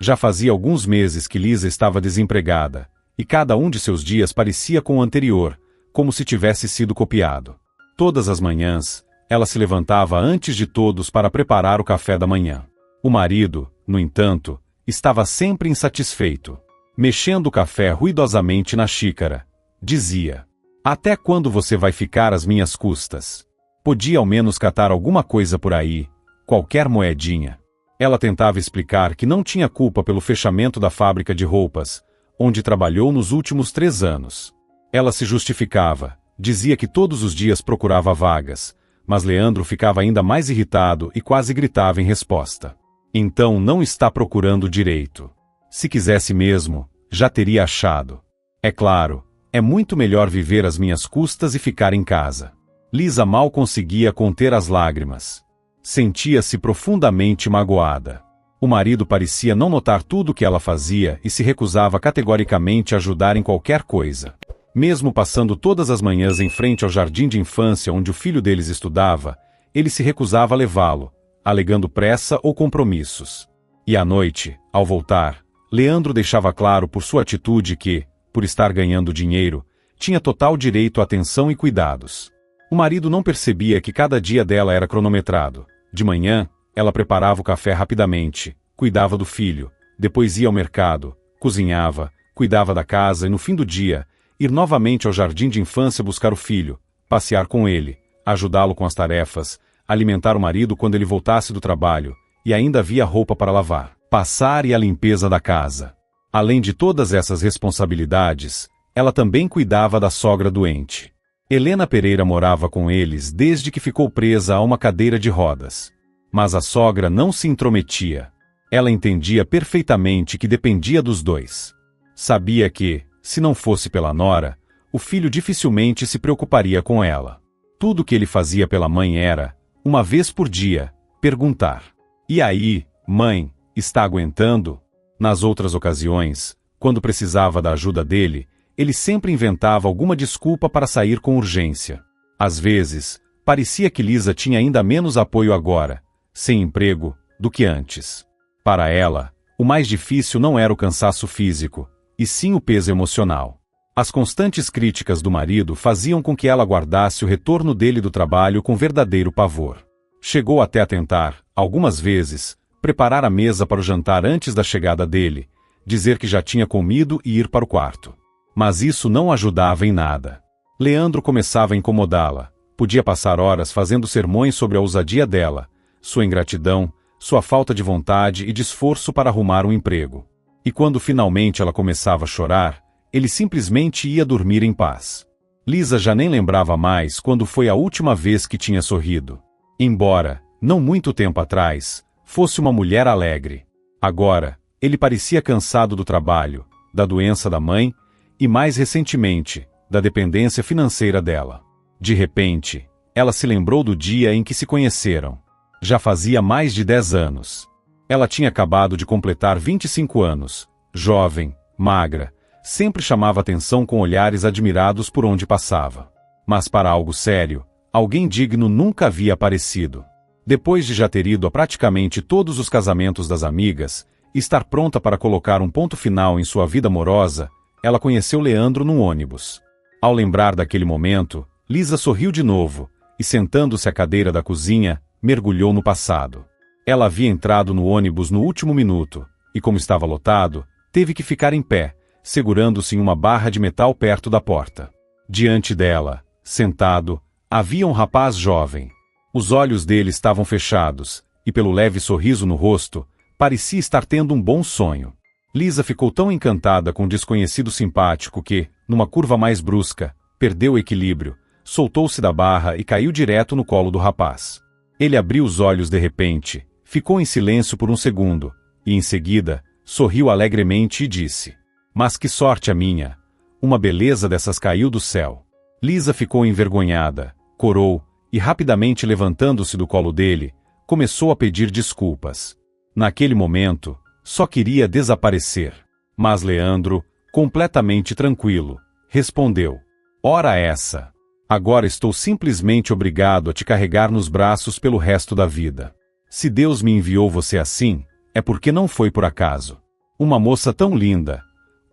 Já fazia alguns meses que Lisa estava desempregada, e cada um de seus dias parecia com o anterior, como se tivesse sido copiado. Todas as manhãs, ela se levantava antes de todos para preparar o café da manhã. O marido, no entanto, estava sempre insatisfeito. Mexendo o café ruidosamente na xícara, dizia: "Até quando você vai ficar às minhas custas? Podia ao menos catar alguma coisa por aí, qualquer moedinha." Ela tentava explicar que não tinha culpa pelo fechamento da fábrica de roupas, onde trabalhou nos últimos 3 anos. Ela se justificava, dizia que todos os dias procurava vagas, mas Leandro ficava ainda mais irritado e quase gritava em resposta: "Então não está procurando direito. Se quisesse mesmo, já teria achado. É claro, é muito melhor viver às minhas custas e ficar em casa." Lisa mal conseguia conter as lágrimas. Sentia-se profundamente magoada. O marido parecia não notar tudo o que ela fazia e se recusava categoricamente a ajudar em qualquer coisa. Mesmo passando todas as manhãs em frente ao jardim de infância onde o filho deles estudava, ele se recusava a levá-lo, alegando pressa ou compromissos. E à noite, ao voltar, Leandro deixava claro por sua atitude que, por estar ganhando dinheiro, tinha total direito à atenção e cuidados. O marido não percebia que cada dia dela era cronometrado. De manhã, ela preparava o café rapidamente, cuidava do filho, depois ia ao mercado, cozinhava, cuidava da casa e no fim do dia, ir novamente ao jardim de infância buscar o filho, passear com ele, ajudá-lo com as tarefas, alimentar o marido quando ele voltasse do trabalho, e ainda havia roupa para lavar, passar e a limpeza da casa. Além de todas essas responsabilidades, ela também cuidava da sogra doente. Helena Pereira morava com eles desde que ficou presa a uma cadeira de rodas. Mas a sogra não se intrometia. Ela entendia perfeitamente que dependia dos dois. Sabia que, se não fosse pela nora, o filho dificilmente se preocuparia com ela. Tudo que ele fazia pela mãe era, uma vez por dia, perguntar: "E aí, mãe, está aguentando?" Nas outras ocasiões, quando precisava da ajuda dele, ele sempre inventava alguma desculpa para sair com urgência. Às vezes, parecia que Lisa tinha ainda menos apoio agora, sem emprego, do que antes. Para ela, o mais difícil não era o cansaço físico, e sim o peso emocional. As constantes críticas do marido faziam com que ela guardasse o retorno dele do trabalho com verdadeiro pavor. Chegou até a tentar, algumas vezes, preparar a mesa para o jantar antes da chegada dele, dizer que já tinha comido e ir para o quarto. Mas isso não ajudava em nada. Leandro começava a incomodá-la. Podia passar horas fazendo sermões sobre a ousadia dela, sua ingratidão, sua falta de vontade e de esforço para arrumar um emprego. E quando finalmente ela começava a chorar, ele simplesmente ia dormir em paz. Lisa já nem lembrava mais quando foi a última vez que tinha sorrido. Embora, não muito tempo atrás, fosse uma mulher alegre. Agora, ele parecia cansado do trabalho, da doença da mãe, e mais recentemente, da dependência financeira dela. De repente, ela se lembrou do dia em que se conheceram. Já fazia mais de 10 anos. Ela tinha acabado de completar 25 anos, jovem, magra, sempre chamava atenção com olhares admirados por onde passava. Mas para algo sério, alguém digno nunca havia aparecido. Depois de já ter ido a praticamente todos os casamentos das amigas, e estar pronta para colocar um ponto final em sua vida amorosa, ela conheceu Leandro num ônibus. Ao lembrar daquele momento, Lisa sorriu de novo, e sentando-se à cadeira da cozinha, mergulhou no passado. Ela havia entrado no ônibus no último minuto, e como estava lotado, teve que ficar em pé, segurando-se em uma barra de metal perto da porta. Diante dela, sentado, havia um rapaz jovem. Os olhos dele estavam fechados, e pelo leve sorriso no rosto, parecia estar tendo um bom sonho. Lisa ficou tão encantada com o desconhecido simpático que, numa curva mais brusca, perdeu o equilíbrio, soltou-se da barra e caiu direto no colo do rapaz. Ele abriu os olhos de repente, ficou em silêncio por um segundo, e em seguida, sorriu alegremente e disse: "Mas que sorte a minha! Uma beleza dessas caiu do céu." Lisa ficou envergonhada, corou, e rapidamente levantando-se do colo dele, começou a pedir desculpas. Naquele momento, só queria desaparecer. Mas Leandro, completamente tranquilo, respondeu: "Ora essa! Agora estou simplesmente obrigado a te carregar nos braços pelo resto da vida. Se Deus me enviou você assim, é porque não foi por acaso. Uma moça tão linda.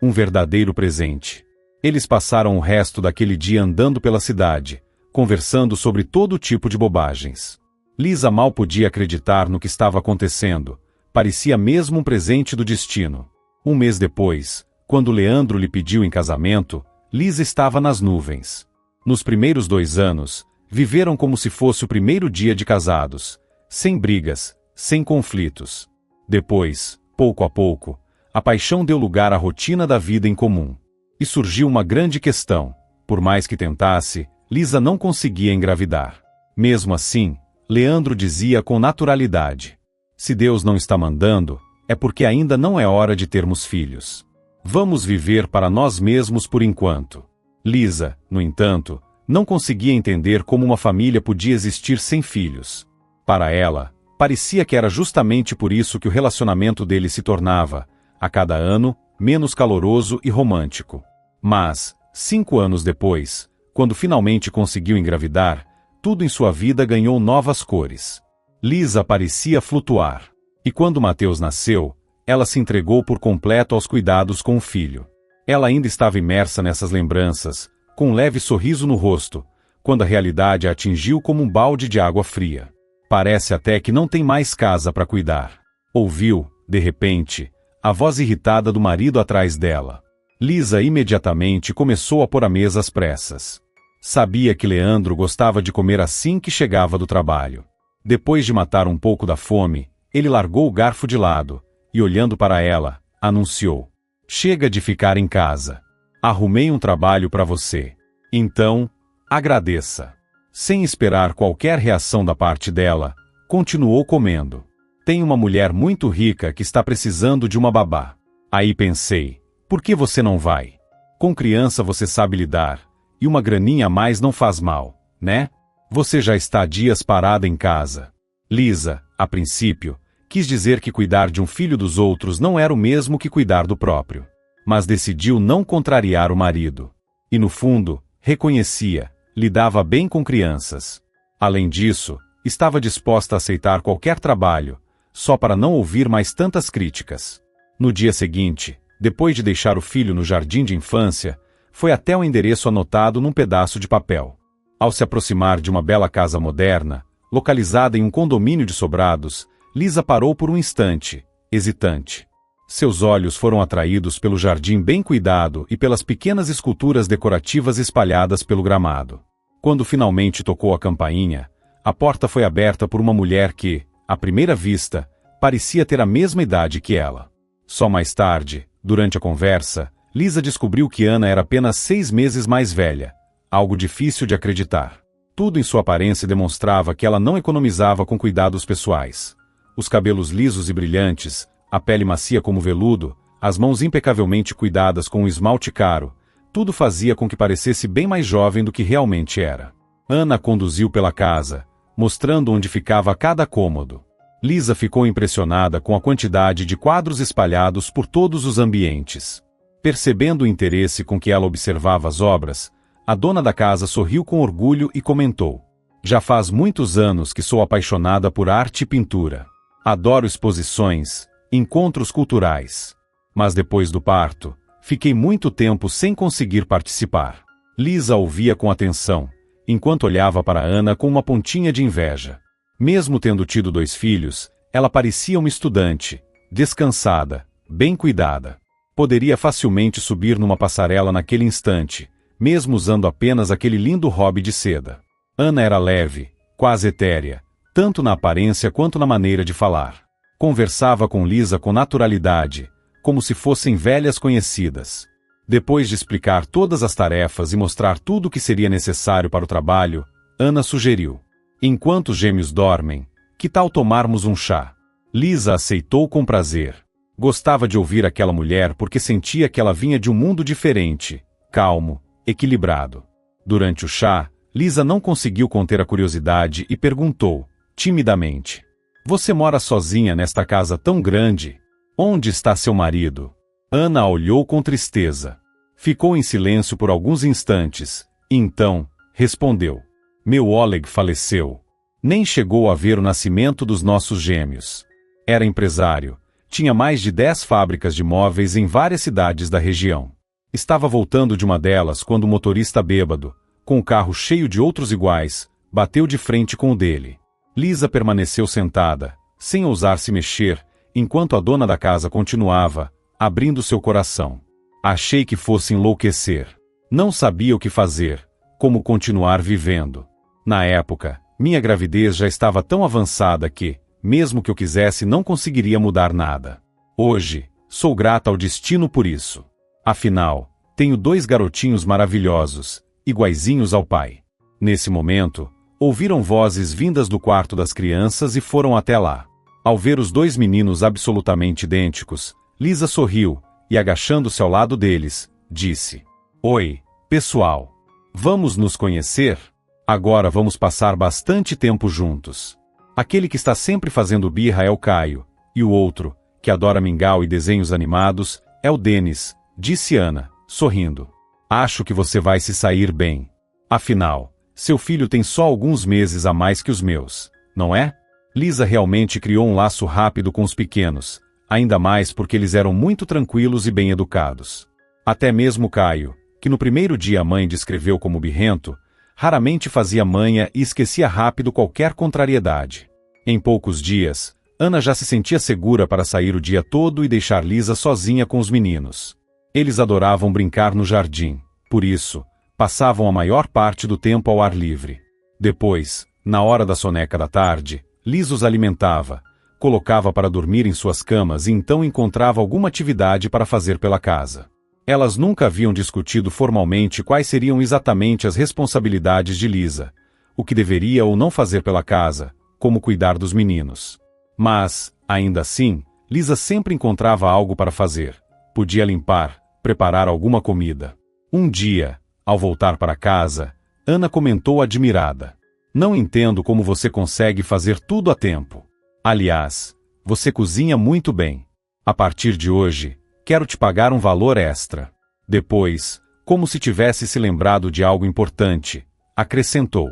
Um verdadeiro presente. Eles passaram o resto daquele dia andando pela cidade, conversando sobre todo tipo de bobagens. Lisa mal podia acreditar no que estava acontecendo. Parecia mesmo um presente do destino. Um mês depois, quando Leandro lhe pediu em casamento, Lisa estava nas nuvens. Nos primeiros 2 anos, viveram como se fosse o primeiro dia de casados, sem brigas, sem conflitos. Depois, pouco a pouco, a paixão deu lugar à rotina da vida em comum. E surgiu uma grande questão. Por mais que tentasse, Lisa não conseguia engravidar. Mesmo assim, Leandro dizia com naturalidade: se Deus não está mandando, é porque ainda não é hora de termos filhos. Vamos viver para nós mesmos por enquanto. Lisa, no entanto, não conseguia entender como uma família podia existir sem filhos. Para ela, parecia que era justamente por isso que o relacionamento deles se tornava, a cada ano, menos caloroso e romântico. Mas, 5 anos depois, quando finalmente conseguiu engravidar, tudo em sua vida ganhou novas cores. Lisa parecia flutuar. E quando Mateus nasceu, ela se entregou por completo aos cuidados com o filho. Ela ainda estava imersa nessas lembranças, com um leve sorriso no rosto, quando a realidade a atingiu como um balde de água fria. Parece até que não tem mais casa para cuidar. Ouviu, de repente, a voz irritada do marido atrás dela. Lisa imediatamente começou a pôr à mesa às pressas. Sabia que Leandro gostava de comer assim que chegava do trabalho. Depois de matar um pouco da fome, ele largou o garfo de lado, e olhando para ela, anunciou: chega de ficar em casa. Arrumei um trabalho para você. Então, agradeça. Sem esperar qualquer reação da parte dela, continuou comendo. Tem uma mulher muito rica que está precisando de uma babá. Aí pensei, por que você não vai? Com criança você sabe lidar, e uma graninha a mais não faz mal, né? Você já está há dias parada em casa. Lisa, a princípio, quis dizer que cuidar de um filho dos outros não era o mesmo que cuidar do próprio. Mas decidiu não contrariar o marido. E no fundo, reconhecia, lidava bem com crianças. Além disso, estava disposta a aceitar qualquer trabalho, só para não ouvir mais tantas críticas. No dia seguinte, depois de deixar o filho no jardim de infância, foi até o endereço anotado num pedaço de papel. Ao se aproximar de uma bela casa moderna, localizada em um condomínio de sobrados, Lisa parou por um instante, hesitante. Seus olhos foram atraídos pelo jardim bem cuidado e pelas pequenas esculturas decorativas espalhadas pelo gramado. Quando finalmente tocou a campainha, a porta foi aberta por uma mulher que, à primeira vista, parecia ter a mesma idade que ela. Só mais tarde, durante a conversa, Lisa descobriu que Ana era apenas 6 meses mais velha, algo difícil de acreditar. Tudo em sua aparência demonstrava que ela não economizava com cuidados pessoais. Os cabelos lisos e brilhantes, a pele macia como veludo, as mãos impecavelmente cuidadas com um esmalte caro, tudo fazia com que parecesse bem mais jovem do que realmente era. Ana conduziu pela casa, mostrando onde ficava cada cômodo. Lisa ficou impressionada com a quantidade de quadros espalhados por todos os ambientes. Percebendo o interesse com que ela observava as obras, a dona da casa sorriu com orgulho e comentou: já faz muitos anos que sou apaixonada por arte e pintura. Adoro exposições, encontros culturais. Mas depois do parto, fiquei muito tempo sem conseguir participar. Lisa ouvia com atenção, enquanto olhava para Ana com uma pontinha de inveja. Mesmo tendo tido 2 filhos, ela parecia uma estudante, descansada, bem cuidada. Poderia facilmente subir numa passarela naquele instante, mesmo usando apenas aquele lindo hobby de seda. Ana era leve, quase etérea, tanto na aparência quanto na maneira de falar. Conversava com Lisa com naturalidade, como se fossem velhas conhecidas. Depois de explicar todas as tarefas e mostrar tudo o que seria necessário para o trabalho, Ana sugeriu: enquanto os gêmeos dormem, que tal tomarmos um chá? Lisa aceitou com prazer. Gostava de ouvir aquela mulher porque sentia que ela vinha de um mundo diferente, calmo, equilibrado. Durante o chá, Lisa não conseguiu conter a curiosidade e perguntou, timidamente: você mora sozinha nesta casa tão grande? Onde está seu marido? Ana a olhou com tristeza. Ficou em silêncio por alguns instantes, e então, respondeu: meu Oleg faleceu. Nem chegou a ver o nascimento dos nossos gêmeos. Era empresário, Tinha mais de 10 fábricas de móveis em várias cidades da região. Estava voltando de uma delas quando o motorista bêbado, com o carro cheio de outros iguais, bateu de frente com o dele. Lisa permaneceu sentada, sem ousar se mexer, enquanto a dona da casa continuava, abrindo seu coração. Achei que fosse enlouquecer. Não sabia o que fazer, como continuar vivendo. Na época, minha gravidez já estava tão avançada que, mesmo que eu quisesse, não conseguiria mudar nada. Hoje, sou grata ao destino por isso. Afinal, tenho 2 garotinhos maravilhosos, iguaizinhos ao pai. Nesse momento, ouviram vozes vindas do quarto das crianças e foram até lá. Ao ver os 2 meninos absolutamente idênticos, Lisa sorriu e, agachando-se ao lado deles, disse: "Oi, pessoal. Vamos nos conhecer? Agora vamos passar bastante tempo juntos. Aquele que está sempre fazendo birra é o Caio, e o outro, que adora mingau e desenhos animados, é o Denis", disse Ana, sorrindo. "Acho que você vai se sair bem. Afinal, seu filho tem só alguns meses a mais que os meus, não é?" Lisa realmente criou um laço rápido com os pequenos, ainda mais porque eles eram muito tranquilos e bem educados. Até mesmo Caio, que no primeiro dia a mãe descreveu como birrento, raramente fazia manha e esquecia rápido qualquer contrariedade. Em poucos dias, Ana já se sentia segura para sair o dia todo e deixar Lisa sozinha com os meninos. Eles adoravam brincar no jardim, por isso, passavam a maior parte do tempo ao ar livre. Depois, na hora da soneca da tarde, Lisa os alimentava, colocava para dormir em suas camas e então encontrava alguma atividade para fazer pela casa. Elas nunca haviam discutido formalmente quais seriam exatamente as responsabilidades de Lisa, o que deveria ou não fazer pela casa, como cuidar dos meninos. Mas, ainda assim, Lisa sempre encontrava algo para fazer. Podia limpar, preparar alguma comida. Um dia, ao voltar para casa, Ana comentou admirada: "Não entendo como você consegue fazer tudo a tempo. Aliás, você cozinha muito bem. A partir de hoje, quero te pagar um valor extra." Depois, como se tivesse se lembrado de algo importante, acrescentou: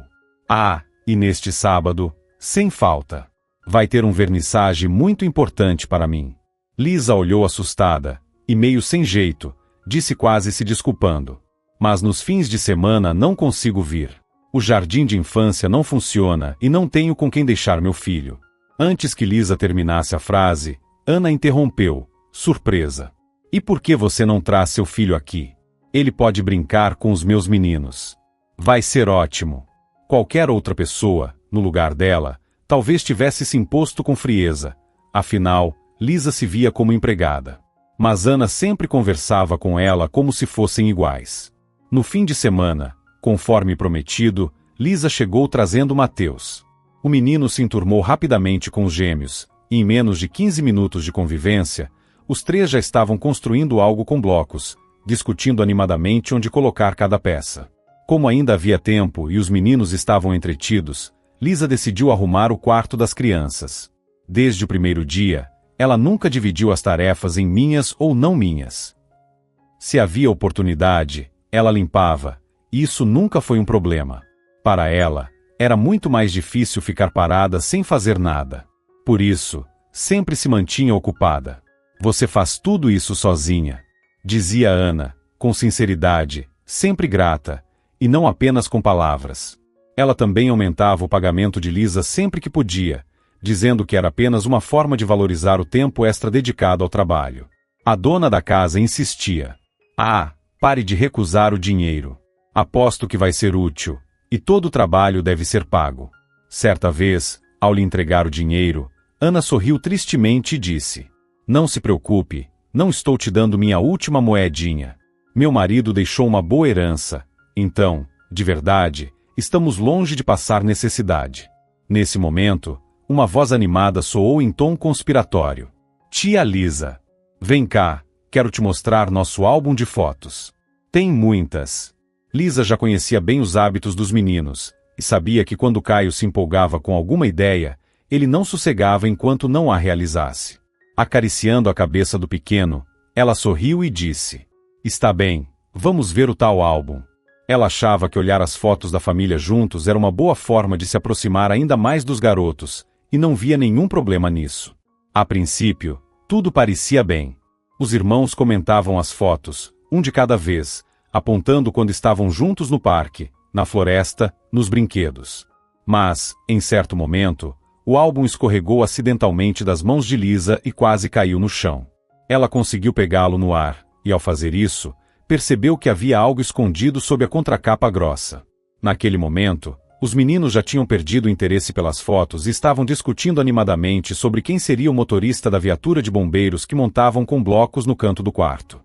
"Ah, e neste sábado, sem falta, vai ter um vernissage muito importante para mim." Lisa olhou assustada, e meio sem jeito, disse quase se desculpando: "Mas nos fins de semana não consigo vir. O jardim de infância não funciona e não tenho com quem deixar meu filho." Antes que Lisa terminasse a frase, Ana interrompeu, surpresa: "E por que você não traz seu filho aqui? Ele pode brincar com os meus meninos. Vai ser ótimo." Qualquer outra pessoa, no lugar dela, talvez tivesse se imposto com frieza. Afinal, Lisa se via como empregada. Mas Ana sempre conversava com ela como se fossem iguais. No fim de semana, conforme prometido, Lisa chegou trazendo Mateus. O menino se enturmou rapidamente com os gêmeos, e em menos de 15 minutos de convivência, os 3 já estavam construindo algo com blocos, discutindo animadamente onde colocar cada peça. Como ainda havia tempo e os meninos estavam entretidos, Lisa decidiu arrumar o quarto das crianças. Desde o primeiro dia, ela nunca dividiu as tarefas em minhas ou não minhas. Se havia oportunidade, ela limpava, e isso nunca foi um problema. Para ela, era muito mais difícil ficar parada sem fazer nada. Por isso, sempre se mantinha ocupada. "Você faz tudo isso sozinha", dizia Ana, com sinceridade, sempre grata, e não apenas com palavras. Ela também aumentava o pagamento de Lisa sempre que podia, dizendo que era apenas uma forma de valorizar o tempo extra dedicado ao trabalho. A dona da casa insistia: "Ah, pare de recusar o dinheiro. Aposto que vai ser útil, e todo o trabalho deve ser pago." Certa vez, ao lhe entregar o dinheiro, Ana sorriu tristemente e disse: "Não se preocupe, não estou te dando minha última moedinha. Meu marido deixou uma boa herança, então, de verdade, estamos longe de passar necessidade." Nesse momento, uma voz animada soou em tom conspiratório: "Tia Lisa, vem cá, quero te mostrar nosso álbum de fotos. Tem muitas." Lisa já conhecia bem os hábitos dos meninos, e sabia que quando Caio se empolgava com alguma ideia, ele não sossegava enquanto não a realizasse. Acariciando a cabeça do pequeno, ela sorriu e disse: "Está bem, vamos ver o tal álbum." Ela achava que olhar as fotos da família juntos era uma boa forma de se aproximar ainda mais dos garotos, e não via nenhum problema nisso. A princípio, Tudo parecia bem. Os irmãos comentavam as fotos, um de cada vez, apontando quando estavam juntos no parque, na floresta, nos brinquedos. Mas, em certo momento, o álbum escorregou acidentalmente das mãos de Lisa e quase caiu no chão. Ela conseguiu pegá-lo no ar, e ao fazer isso, percebeu que havia algo escondido sob a contracapa grossa. Naquele momento, os meninos já tinham perdido o interesse pelas fotos e estavam discutindo animadamente sobre quem seria o motorista da viatura de bombeiros que montavam com blocos no canto do quarto.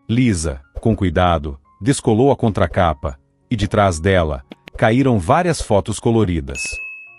Lisa, com cuidado, descolou a contracapa, e de trás dela, caíram várias fotos coloridas.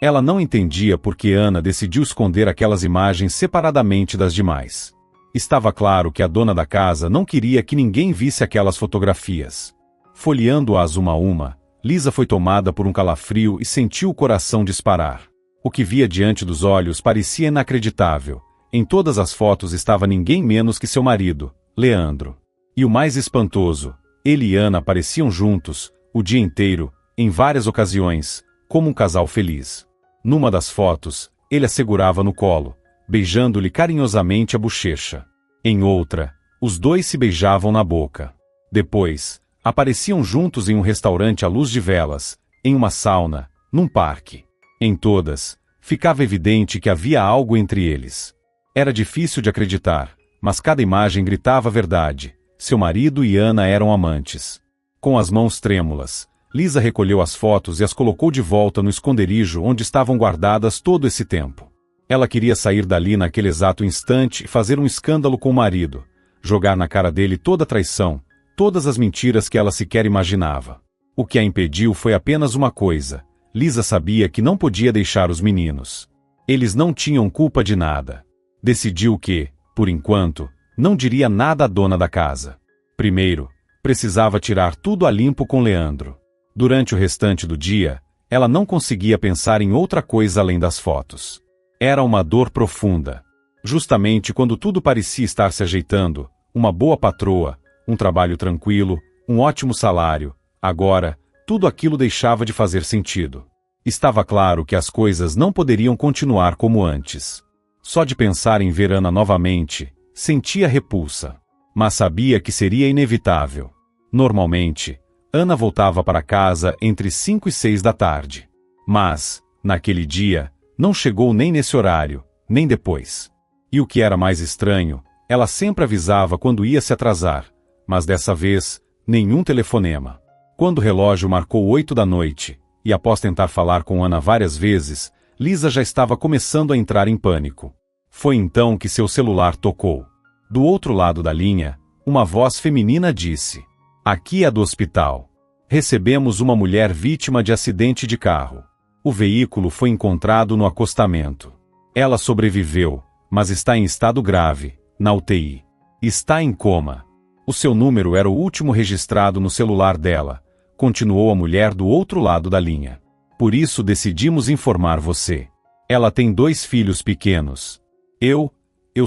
Ela não entendia por que Ana decidiu esconder aquelas imagens separadamente das demais. Estava claro que a dona da casa não queria que ninguém visse aquelas fotografias. Folheando-as uma a uma, Lisa foi tomada por um calafrio e sentiu o coração disparar. O que via diante dos olhos parecia inacreditável. Em todas as fotos estava ninguém menos que seu marido, Leandro. E o mais espantoso, ele e Ana apareciam juntos, o dia inteiro, em várias ocasiões, como um casal feliz. Numa das fotos, ele a segurava no colo, beijando-lhe carinhosamente a bochecha. Em outra, os dois se beijavam na boca. Depois, apareciam juntos em um restaurante à luz de velas, em uma sauna, num parque. Em todas, ficava evidente que havia algo entre eles. Era difícil de acreditar, mas cada imagem gritava a verdade. Seu marido e Ana eram amantes. Com as mãos trêmulas, Lisa recolheu as fotos e as colocou de volta no esconderijo onde estavam guardadas todo esse tempo. Ela queria sair dali naquele exato instante e fazer um escândalo com o marido, jogar na cara dele toda a traição, todas as mentiras que ela sequer imaginava. O que a impediu foi apenas uma coisa: Lisa sabia que não podia deixar os meninos. Eles não tinham culpa de nada. Decidiu que, por enquanto, não diria nada à dona da casa. Primeiro, precisava tirar tudo a limpo com Leandro. Durante o restante do dia, ela não conseguia pensar em outra coisa além das fotos. Era uma dor profunda. Justamente quando tudo parecia estar se ajeitando, uma boa patroa, um trabalho tranquilo, um ótimo salário, agora, tudo aquilo deixava de fazer sentido. Estava claro que as coisas não poderiam continuar como antes. Só de pensar em ver Ana novamente, sentia repulsa. Mas sabia que seria inevitável. Normalmente, Ana voltava para casa entre 5 e 6 da tarde. Mas, naquele dia, não chegou nem nesse horário, nem depois. E o que era mais estranho, ela sempre avisava quando ia se atrasar, mas dessa vez, nenhum telefonema. Quando o relógio marcou 8 da noite, e após tentar falar com Ana várias vezes, Lisa já estava começando a entrar em pânico. Foi então que seu celular tocou. Do outro lado da linha, uma voz feminina disse: "Aqui é do hospital. Recebemos uma mulher vítima de acidente de carro. O veículo foi encontrado no acostamento. Ela sobreviveu, mas está em estado grave, na UTI. Está em coma." O seu número era o último registrado no celular dela, continuou a mulher do outro lado da linha. "Por isso decidimos informar você. Ela tem 2 filhos pequenos. Eu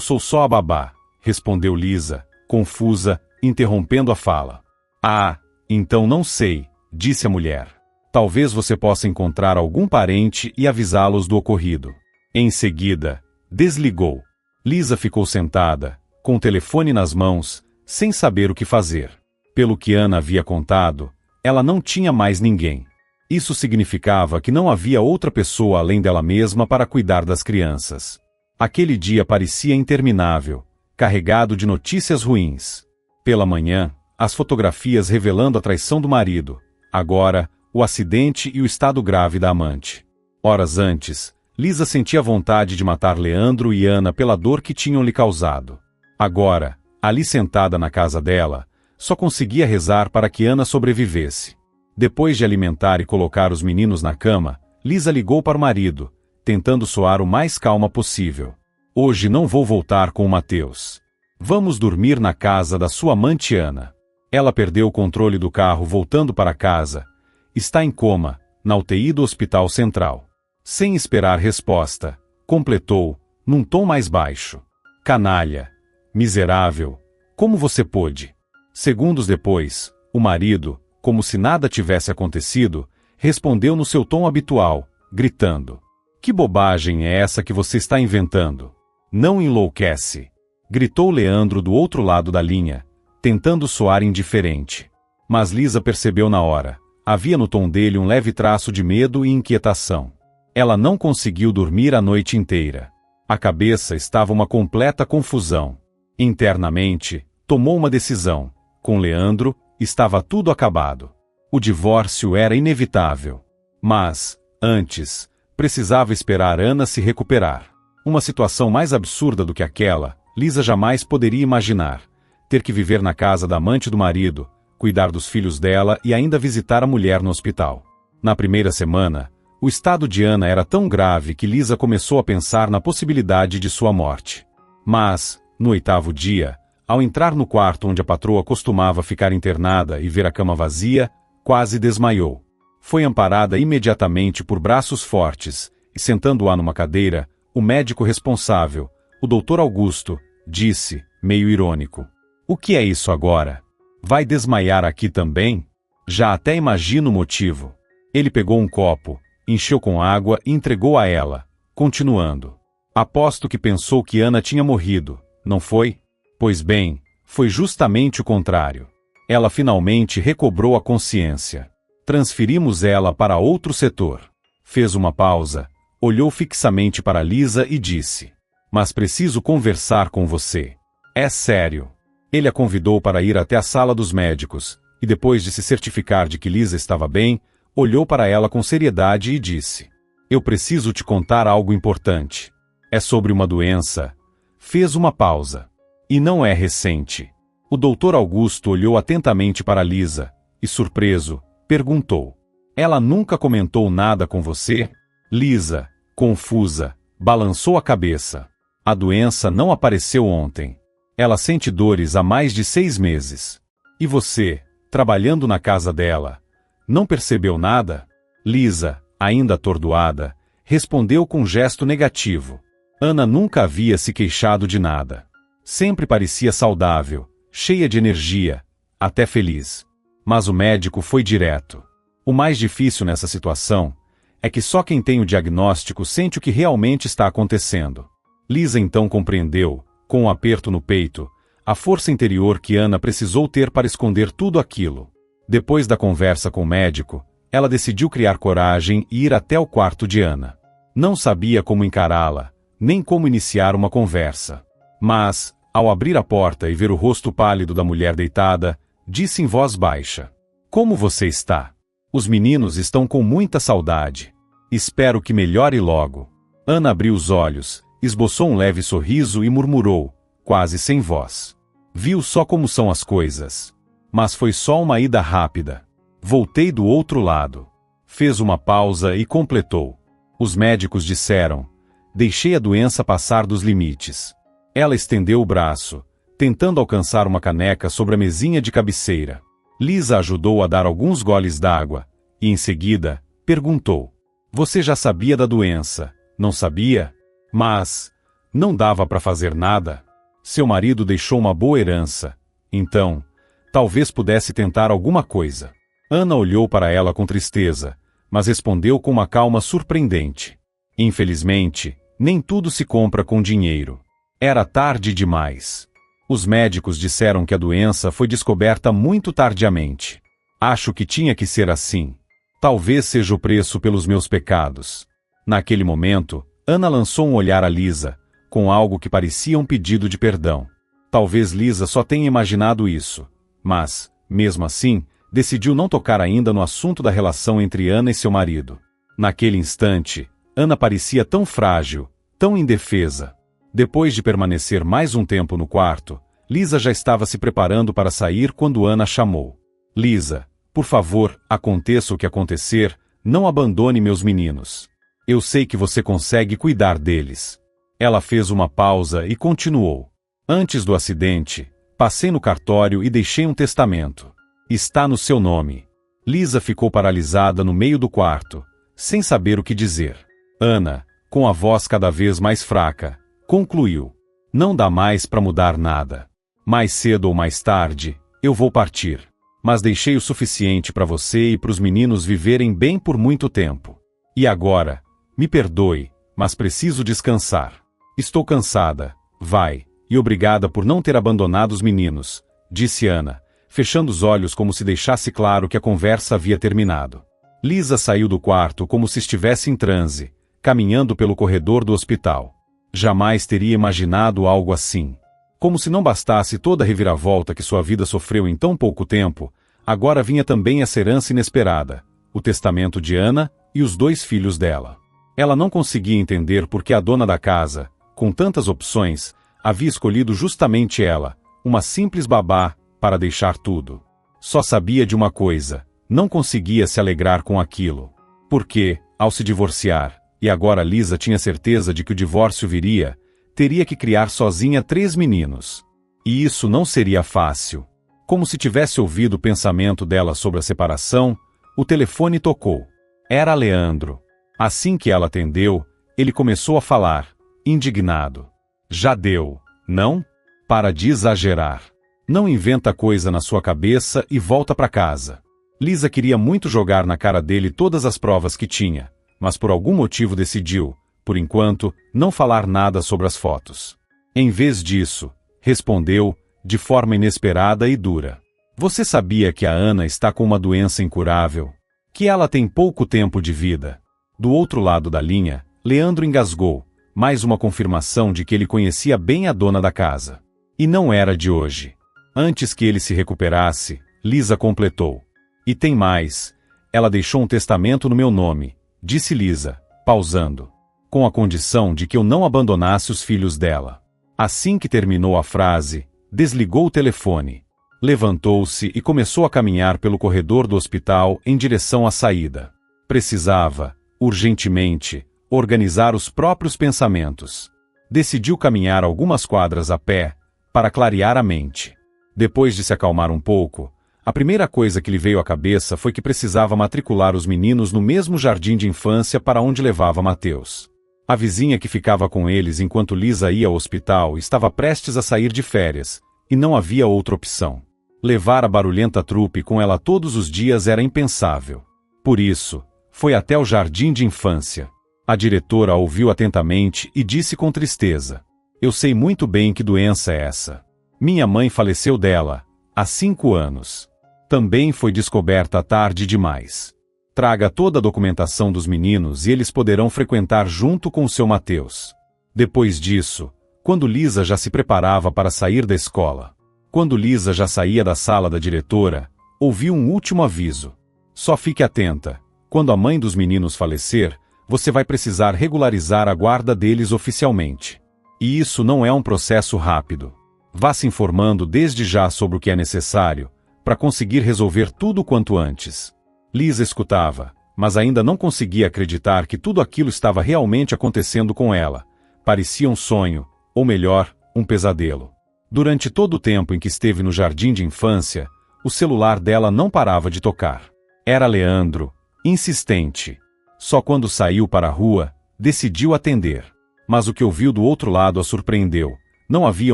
sou só a babá", respondeu Lisa, confusa, interrompendo a fala. "Ah, então não sei", disse a mulher. "Talvez você possa encontrar algum parente e avisá-los do ocorrido." Em seguida, desligou. Lisa ficou sentada, com o telefone nas mãos, sem saber o que fazer. Pelo que Ana havia contado, ela não tinha mais ninguém. Isso significava que não havia outra pessoa além dela mesma para cuidar das crianças. Aquele dia parecia interminável, carregado de notícias ruins. Pela manhã, as fotografias revelando a traição do marido. Agora, o acidente e o estado grave da amante. Horas antes, Lisa sentia vontade de matar Leandro e Ana pela dor que tinham lhe causado. Agora, ali sentada na casa dela, só conseguia rezar para que Ana sobrevivesse. Depois de alimentar e colocar os meninos na cama, Lisa ligou para o marido, tentando soar o mais calma possível. "Hoje não vou voltar com o Mateus. Vamos dormir na casa da sua amante Ana. Ela perdeu o controle do carro voltando para casa. Está em coma, na UTI do Hospital Central." Sem esperar resposta, completou, num tom mais baixo: "Canalha. Miserável. Como você pôde?" Segundos depois, o marido, como se nada tivesse acontecido, respondeu no seu tom habitual, gritando: "Que bobagem é essa que você está inventando? Não enlouquece." gritou Leandro do outro lado da linha, tentando soar indiferente. Mas Lisa percebeu na hora. Havia no tom dele um leve traço de medo e inquietação. Ela não conseguiu dormir a noite inteira. A cabeça estava uma completa confusão. Internamente, tomou uma decisão. Com Leandro, estava tudo acabado. O divórcio era inevitável. Mas, antes, precisava esperar Ana se recuperar. Uma situação mais absurda do que aquela, Lisa jamais poderia imaginar. Ter que viver na casa da amante do marido, cuidar dos filhos dela e ainda visitar a mulher no hospital. Na primeira semana, o estado de Ana era tão grave que Lisa começou a pensar na possibilidade de sua morte. Mas, no 8º dia, ao entrar no quarto onde a patroa costumava ficar internada e ver a cama vazia, quase desmaiou. Foi amparada imediatamente por braços fortes, e sentando-a numa cadeira, o médico responsável, o Dr. Augusto, disse, meio irônico: "O que é isso agora? Vai desmaiar aqui também? Já até imagino o motivo." Ele pegou um copo, encheu com água e entregou a ela, continuando: "Aposto que pensou que Ana tinha morrido, não foi? Pois bem, foi justamente o contrário. Ela finalmente recobrou a consciência. Transferimos ela para outro setor." Fez uma pausa, olhou fixamente para Lisa e disse: "Mas preciso conversar com você. É sério." Ele a convidou para ir até a sala dos médicos, e depois de se certificar de que Lisa estava bem, olhou para ela com seriedade e disse: "Eu preciso te contar algo importante. É sobre uma doença." Fez uma pausa. "E não é recente." O Dr. Augusto olhou atentamente para Lisa, e surpreso, perguntou: "Ela nunca comentou nada com você?" Lisa, confusa, balançou a cabeça. "A doença não apareceu ontem. Ela sente dores há mais de 6 meses. E você, trabalhando na casa dela, não percebeu nada?" Lisa, ainda atordoada, respondeu com um gesto negativo. Ana nunca havia se queixado de nada. Sempre parecia saudável, cheia de energia, até feliz. Mas o médico foi direto. O mais difícil nessa situação é que só quem tem o diagnóstico sente o que realmente está acontecendo. Lisa então compreendeu, com um aperto no peito, a força interior que Ana precisou ter para esconder tudo aquilo. Depois da conversa com o médico, ela decidiu criar coragem e ir até o quarto de Ana. Não sabia como encará-la, nem como iniciar uma conversa. Mas, ao abrir a porta e ver o rosto pálido da mulher deitada, disse em voz baixa: "Como você está? Os meninos estão com muita saudade. Espero que melhore logo." Ana abriu os olhos, esboçou um leve sorriso e murmurou, quase sem voz: "Viu só como são as coisas. Mas foi só uma ida rápida. Voltei do outro lado." Fez uma pausa e completou: "Os médicos disseram: deixei a doença passar dos limites." Ela estendeu o braço, tentando alcançar uma caneca sobre a mesinha de cabeceira. Lisa ajudou a dar alguns goles d'água, e em seguida, perguntou: "Você já sabia da doença, não sabia? Mas não dava para fazer nada? Seu marido deixou uma boa herança, então, talvez pudesse tentar alguma coisa." Ana olhou para ela com tristeza, mas respondeu com uma calma surpreendente: "Infelizmente, nem tudo se compra com dinheiro. Era tarde demais. Os médicos disseram que a doença foi descoberta muito tardiamente. Acho que tinha que ser assim. Talvez seja o preço pelos meus pecados." Naquele momento, Ana lançou um olhar a Lisa, com algo que parecia um pedido de perdão. Talvez Lisa só tenha imaginado isso, mas, mesmo assim, decidiu não tocar ainda no assunto da relação entre Ana e seu marido. Naquele instante, Ana parecia tão frágil, tão indefesa. Depois de permanecer mais um tempo no quarto, Lisa já estava se preparando para sair quando Ana chamou: "Lisa, por favor, aconteça o que acontecer, não abandone meus meninos. Eu sei que você consegue cuidar deles." Ela fez uma pausa e continuou: "Antes do acidente, passei no cartório e deixei um testamento. Está no seu nome." Lisa ficou paralisada no meio do quarto, sem saber o que dizer. Ana, com a voz cada vez mais fraca, concluiu: "Não dá mais para mudar nada. Mais cedo ou mais tarde, eu vou partir. Mas deixei o suficiente para você e para os meninos viverem bem por muito tempo. E agora, me perdoe, mas preciso descansar. Estou cansada. Vai, E obrigada por não ter abandonado os meninos, disse Ana, fechando os olhos como se deixasse claro que a conversa havia terminado. Lisa saiu do quarto como se estivesse em transe, caminhando pelo corredor do hospital. Jamais teria imaginado algo assim. Como se não bastasse toda a reviravolta que sua vida sofreu em tão pouco tempo, agora vinha também essa herança inesperada, o testamento de Ana e os 2 filhos dela. Ela não conseguia entender por que a dona da casa, com tantas opções, havia escolhido justamente ela, uma simples babá, para deixar tudo. Só sabia de uma coisa, não conseguia se alegrar com aquilo. Porque, ao se divorciar, e agora Lisa tinha certeza de que o divórcio viria, teria que criar sozinha 3 meninos. E isso não seria fácil. Como se tivesse ouvido o pensamento dela sobre a separação, o telefone tocou. Era Leandro. Assim que ela atendeu, ele começou a falar, indignado. Já deu, não? Para de exagerar. Não inventa coisa na sua cabeça e volta para casa. Lisa queria muito jogar na cara dele todas as provas que tinha, mas por algum motivo decidiu, por enquanto, não falar nada sobre as fotos. Em vez disso, respondeu, de forma inesperada e dura. Você sabia que a Ana está com uma doença incurável? Que ela tem pouco tempo de vida? Do outro lado da linha, Leandro engasgou, mais uma confirmação de que ele conhecia bem a dona da casa. E não era de hoje. Antes que ele se recuperasse, Lisa completou. E tem mais. Ela deixou um testamento no meu nome, disse Lisa, pausando. Com a condição de que eu não abandonasse os filhos dela. Assim que terminou a frase, desligou o telefone. Levantou-se e começou a caminhar pelo corredor do hospital em direção à saída. Precisava, urgentemente, organizar os próprios pensamentos. Decidiu caminhar algumas quadras a pé, para clarear a mente. Depois de se acalmar um pouco, a primeira coisa que lhe veio à cabeça foi que precisava matricular os meninos no mesmo jardim de infância para onde levava Mateus. A vizinha que ficava com eles enquanto Lisa ia ao hospital estava prestes a sair de férias, e não havia outra opção. Levar a barulhenta trupe com ela todos os dias era impensável. Por isso, foi até o jardim de infância. A diretora a ouviu atentamente e disse com tristeza: Eu sei muito bem que doença é essa. Minha mãe faleceu dela, há 5 anos. Também foi descoberta tarde demais. Traga toda a documentação dos meninos e eles poderão frequentar junto com o seu Mateus. Depois disso, quando Lisa já se preparava para sair da escola, quando Lisa já saía da sala da diretora, ouviu um último aviso. Só fique atenta. Quando a mãe dos meninos falecer, você vai precisar regularizar a guarda deles oficialmente. E isso não é um processo rápido. Vá se informando desde já sobre o que é necessário, para conseguir resolver tudo quanto antes. Lisa escutava, mas ainda não conseguia acreditar que tudo aquilo estava realmente acontecendo com ela. Parecia um sonho, ou melhor, um pesadelo. Durante todo o tempo em que esteve no jardim de infância, o celular dela não parava de tocar. Era Leandro, insistente. Só quando saiu para a rua, decidiu atender. Mas o que ouviu do outro lado a surpreendeu. Não havia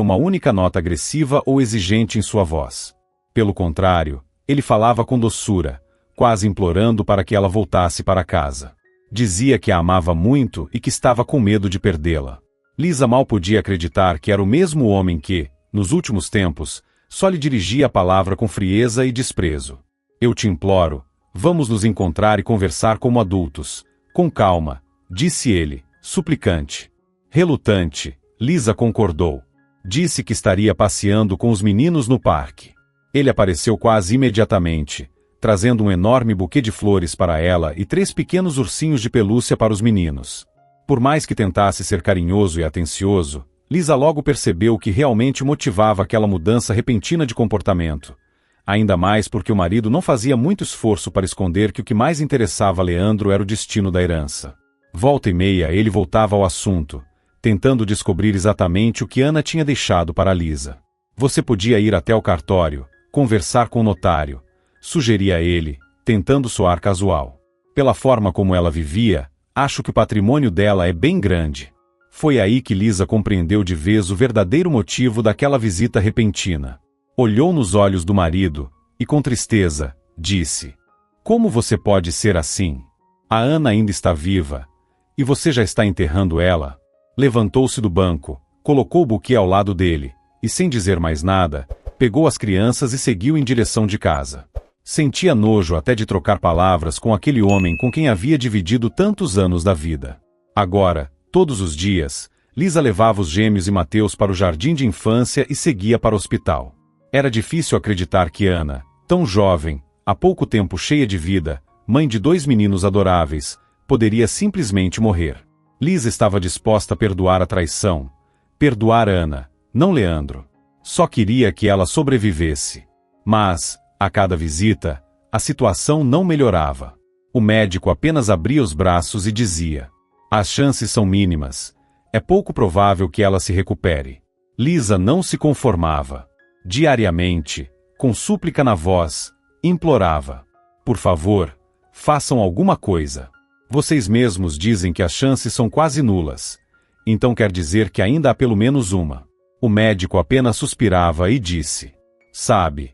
uma única nota agressiva ou exigente em sua voz. Pelo contrário, ele falava com doçura, quase implorando para que ela voltasse para casa. Dizia que a amava muito e que estava com medo de perdê-la. Lisa mal podia acreditar que era o mesmo homem que, nos últimos tempos, só lhe dirigia a palavra com frieza e desprezo. Eu te imploro, vamos nos encontrar e conversar como adultos. Com calma, disse ele, suplicante. Relutante, Lisa concordou. Disse que estaria passeando com os meninos no parque. Ele apareceu quase imediatamente, trazendo um enorme buquê de flores para ela e 3 pequenos ursinhos de pelúcia para os meninos. Por mais que tentasse ser carinhoso e atencioso, Lisa logo percebeu o que realmente motivava aquela mudança repentina de comportamento. Ainda mais porque o marido não fazia muito esforço para esconder que o que mais interessava a Leandro era o destino da herança. Volta e meia ele voltava ao assunto, tentando descobrir exatamente o que Ana tinha deixado para Lisa. Você podia ir até o cartório, conversar com o notário, sugeria ele, tentando soar casual. Pela forma como ela vivia, acho que o patrimônio dela é bem grande. Foi aí que Lisa compreendeu de vez o verdadeiro motivo daquela visita repentina. Olhou nos olhos do marido, e com tristeza, disse: Como você pode ser assim? A Ana ainda está viva, e você já está enterrando ela? Levantou-se do banco, colocou o buquê ao lado dele, e sem dizer mais nada, pegou as crianças e seguiu em direção de casa. Sentia nojo até de trocar palavras com aquele homem com quem havia dividido tantos anos da vida. Agora, todos os dias, Lisa levava os gêmeos e Mateus para o jardim de infância e seguia para o hospital. Era difícil acreditar que Ana, tão jovem, há pouco tempo cheia de vida, mãe de 2 meninos adoráveis, poderia simplesmente morrer. Lisa estava disposta a perdoar a traição, perdoar Ana, não Leandro. Só queria que ela sobrevivesse. Mas, a cada visita, a situação não melhorava. O médico apenas abria os braços e dizia: as chances são mínimas. É pouco provável que ela se recupere. Lisa não se conformava. Diariamente, com súplica na voz, implorava: por favor, façam alguma coisa. Vocês mesmos dizem que as chances são quase nulas. Então quer dizer que ainda há pelo menos uma. O médico apenas suspirava e disse: sabe,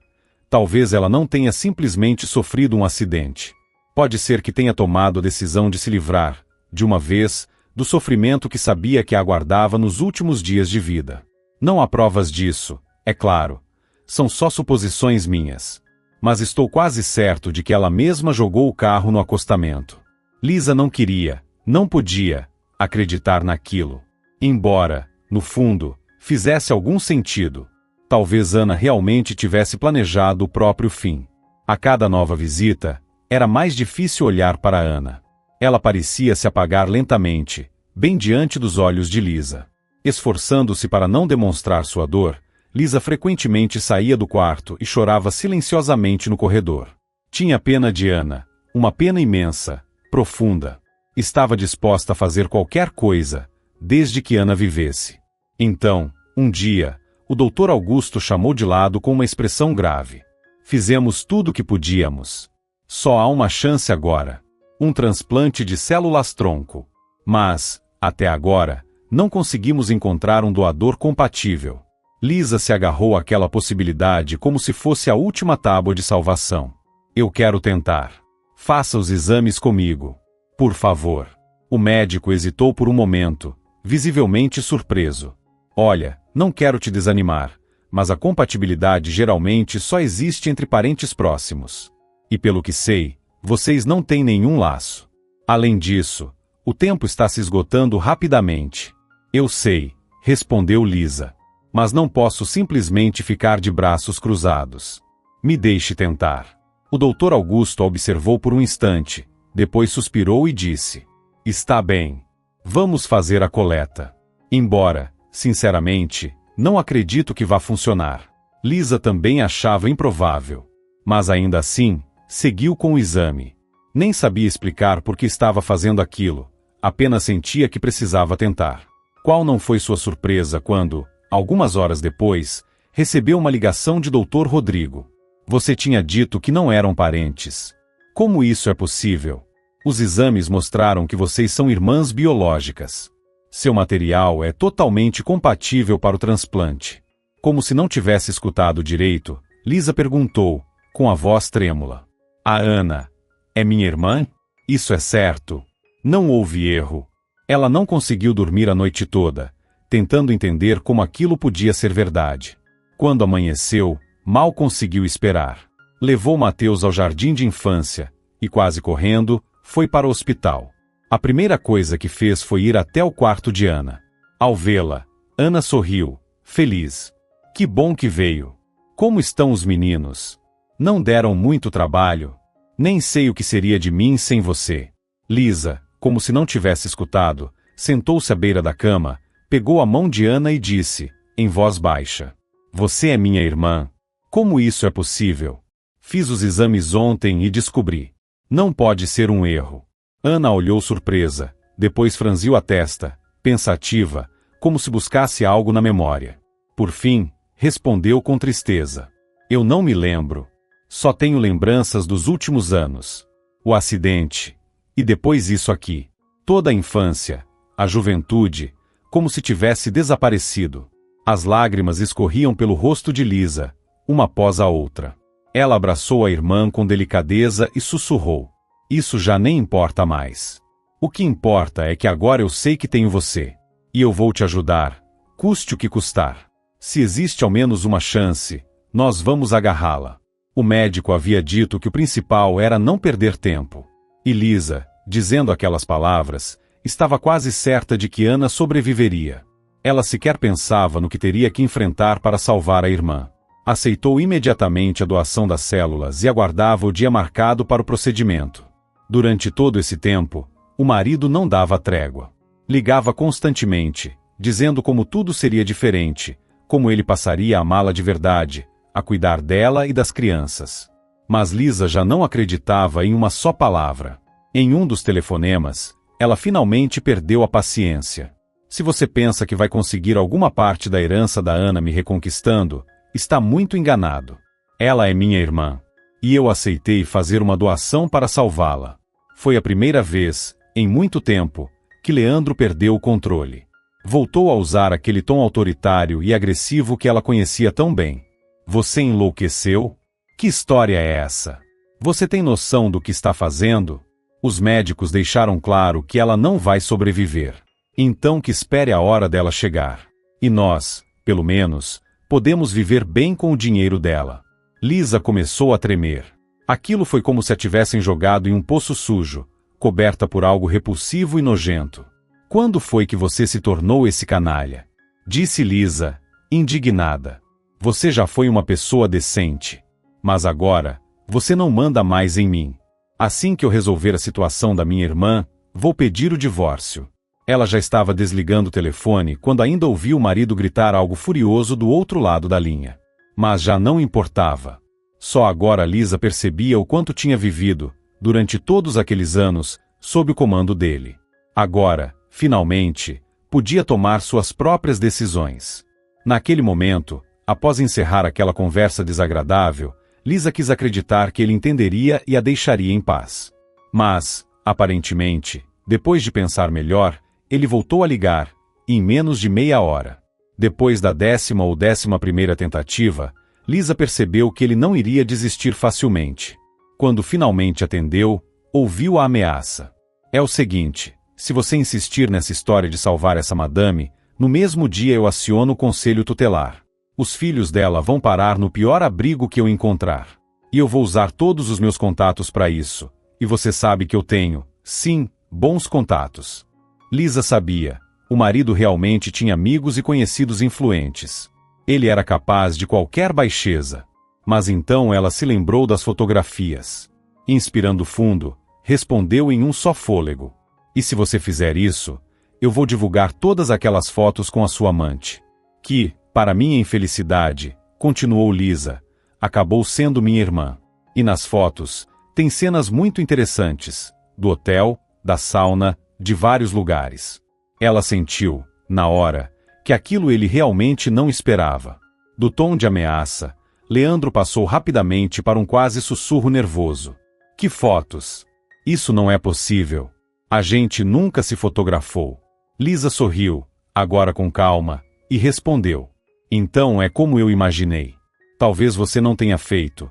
talvez ela não tenha simplesmente sofrido um acidente. Pode ser que tenha tomado a decisão de se livrar, de uma vez, do sofrimento que sabia que a aguardava nos últimos dias de vida. Não há provas disso, é claro. São só suposições minhas. Mas estou quase certo de que ela mesma jogou o carro no acostamento. Lisa não queria, não podia, acreditar naquilo. Embora, no fundo, fizesse algum sentido. Talvez Ana realmente tivesse planejado o próprio fim. A cada nova visita, era mais difícil olhar para Ana. Ela parecia se apagar lentamente, bem diante dos olhos de Lisa. Esforçando-se para não demonstrar sua dor, Lisa frequentemente saía do quarto e chorava silenciosamente no corredor. Tinha pena de Ana, uma pena imensa, profunda. Estava disposta a fazer qualquer coisa, desde que Ana vivesse. Então, um dia, o Dr. Augusto chamou de lado com uma expressão grave. Fizemos tudo o que podíamos. Só há uma chance agora. Um transplante de células-tronco. Mas, até agora, não conseguimos encontrar um doador compatível. Lisa se agarrou àquela possibilidade como se fosse a última tábua de salvação. Eu quero tentar. Faça os exames comigo. Por favor. O médico hesitou por um momento, visivelmente surpreso. Olha, não quero te desanimar, mas a compatibilidade geralmente só existe entre parentes próximos. E pelo que sei, vocês não têm nenhum laço. Além disso, o tempo está se esgotando rapidamente. Eu sei, respondeu Lisa. Mas não posso simplesmente ficar de braços cruzados. Me deixe tentar. O Dr. Augusto a observou por um instante, depois suspirou e disse: está bem. Vamos fazer a coleta. Embora, sinceramente, não acredito que vá funcionar. Lisa também achava improvável. Mas ainda assim, seguiu com o exame. Nem sabia explicar por que estava fazendo aquilo, apenas sentia que precisava tentar. Qual não foi sua surpresa quando, algumas horas depois, recebeu uma ligação de Dr. Rodrigo. Você tinha dito que não eram parentes. Como isso é possível? Os exames mostraram que vocês são irmãs biológicas. Seu material é totalmente compatível para o transplante. Como se não tivesse escutado direito, Lisa perguntou, com a voz trêmula: a Ana é minha irmã? Isso é certo. Não houve erro. Ela não conseguiu dormir a noite toda, tentando entender como aquilo podia ser verdade. Quando amanheceu, mal conseguiu esperar. Levou Mateus ao jardim de infância, e quase correndo, foi para o hospital. A primeira coisa que fez foi ir até o quarto de Ana. Ao vê-la, Ana sorriu, feliz. Que bom que veio. Como estão os meninos? Não deram muito trabalho? Nem sei o que seria de mim sem você. Lisa, como se não tivesse escutado, sentou-se à beira da cama, pegou a mão de Ana e disse, em voz baixa: você é minha irmã. Como isso é possível? Fiz os exames ontem e descobri. Não pode ser um erro. Ana olhou surpresa, depois franziu a testa, pensativa, como se buscasse algo na memória. Por fim, respondeu com tristeza: eu não me lembro. Só tenho lembranças dos últimos anos. O acidente. E depois isso aqui. Toda a infância, a juventude, como se tivesse desaparecido. As lágrimas escorriam pelo rosto de Lisa, uma após a outra. Ela abraçou a irmã com delicadeza e sussurrou: isso já nem importa mais. O que importa é que agora eu sei que tenho você. E eu vou te ajudar, Custe o que custar. Se existe ao menos uma chance, nós vamos agarrá-la. O médico havia dito que o principal era não perder tempo. E Lisa, dizendo aquelas palavras, estava quase certa de que Ana sobreviveria. Ela sequer pensava no que teria que enfrentar para salvar a irmã. Aceitou imediatamente a doação das células e aguardava o dia marcado para o procedimento. Durante todo esse tempo, o marido não dava trégua. Ligava constantemente, dizendo como tudo seria diferente, como ele passaria a amá-la de verdade, a cuidar dela e das crianças. Mas Lisa já não acreditava em uma só palavra. Em um dos telefonemas, ela finalmente perdeu a paciência. Se você pensa que vai conseguir alguma parte da herança da Ana me reconquistando, está muito enganado. Ela é minha irmã. E eu aceitei fazer uma doação para salvá-la. Foi a primeira vez, em muito tempo, que Leandro perdeu o controle. Voltou a usar aquele tom autoritário e agressivo que ela conhecia tão bem. Você enlouqueceu? Que história é essa? Você tem noção do que está fazendo? Os médicos deixaram claro que ela não vai sobreviver. Então que espere a hora dela chegar. E nós, pelo menos, podemos viver bem com o dinheiro dela. Lisa começou a tremer. Aquilo foi como se a tivessem jogado em um poço sujo, coberta por algo repulsivo e nojento. Quando foi que você se tornou esse canalha? Disse Lisa, indignada. Você já foi uma pessoa decente. Mas agora, você não manda mais em mim. Assim que eu resolver a situação da minha irmã, vou pedir o divórcio. Ela já estava desligando o telefone quando ainda ouviu o marido gritar algo furioso do outro lado da linha. Mas já não importava. Só agora Lisa percebia o quanto tinha vivido, durante todos aqueles anos, sob o comando dele. Agora, finalmente, podia tomar suas próprias decisões. Naquele momento, após encerrar aquela conversa desagradável, Lisa quis acreditar que ele entenderia e a deixaria em paz. Mas, aparentemente, depois de pensar melhor, ele voltou a ligar, em menos de meia hora. Depois da 10ª ou 11ª tentativa, Lisa percebeu que ele não iria desistir facilmente. Quando finalmente atendeu, ouviu a ameaça. É o seguinte, se você insistir nessa história de salvar essa madame, no mesmo dia eu aciono o conselho tutelar. Os filhos dela vão parar no pior abrigo que eu encontrar. E eu vou usar todos os meus contatos para isso. E você sabe que eu tenho, sim, bons contatos. Lisa sabia. O marido realmente tinha amigos e conhecidos influentes. Ele era capaz de qualquer baixeza. Mas então ela se lembrou das fotografias. Inspirando fundo, respondeu em um só fôlego. E se você fizer isso, eu vou divulgar todas aquelas fotos com a sua amante. Que, para minha infelicidade, continuou Lisa, acabou sendo minha irmã. E nas fotos, tem cenas muito interessantes, do hotel, da sauna, de vários lugares. Ela sentiu, na hora, que aquilo ele realmente não esperava. Do tom de ameaça, Leandro passou rapidamente para um quase sussurro nervoso. Que fotos? Isso não é possível. A gente nunca se fotografou. Lisa sorriu, agora com calma, e respondeu. Então é como eu imaginei. Talvez você não tenha feito,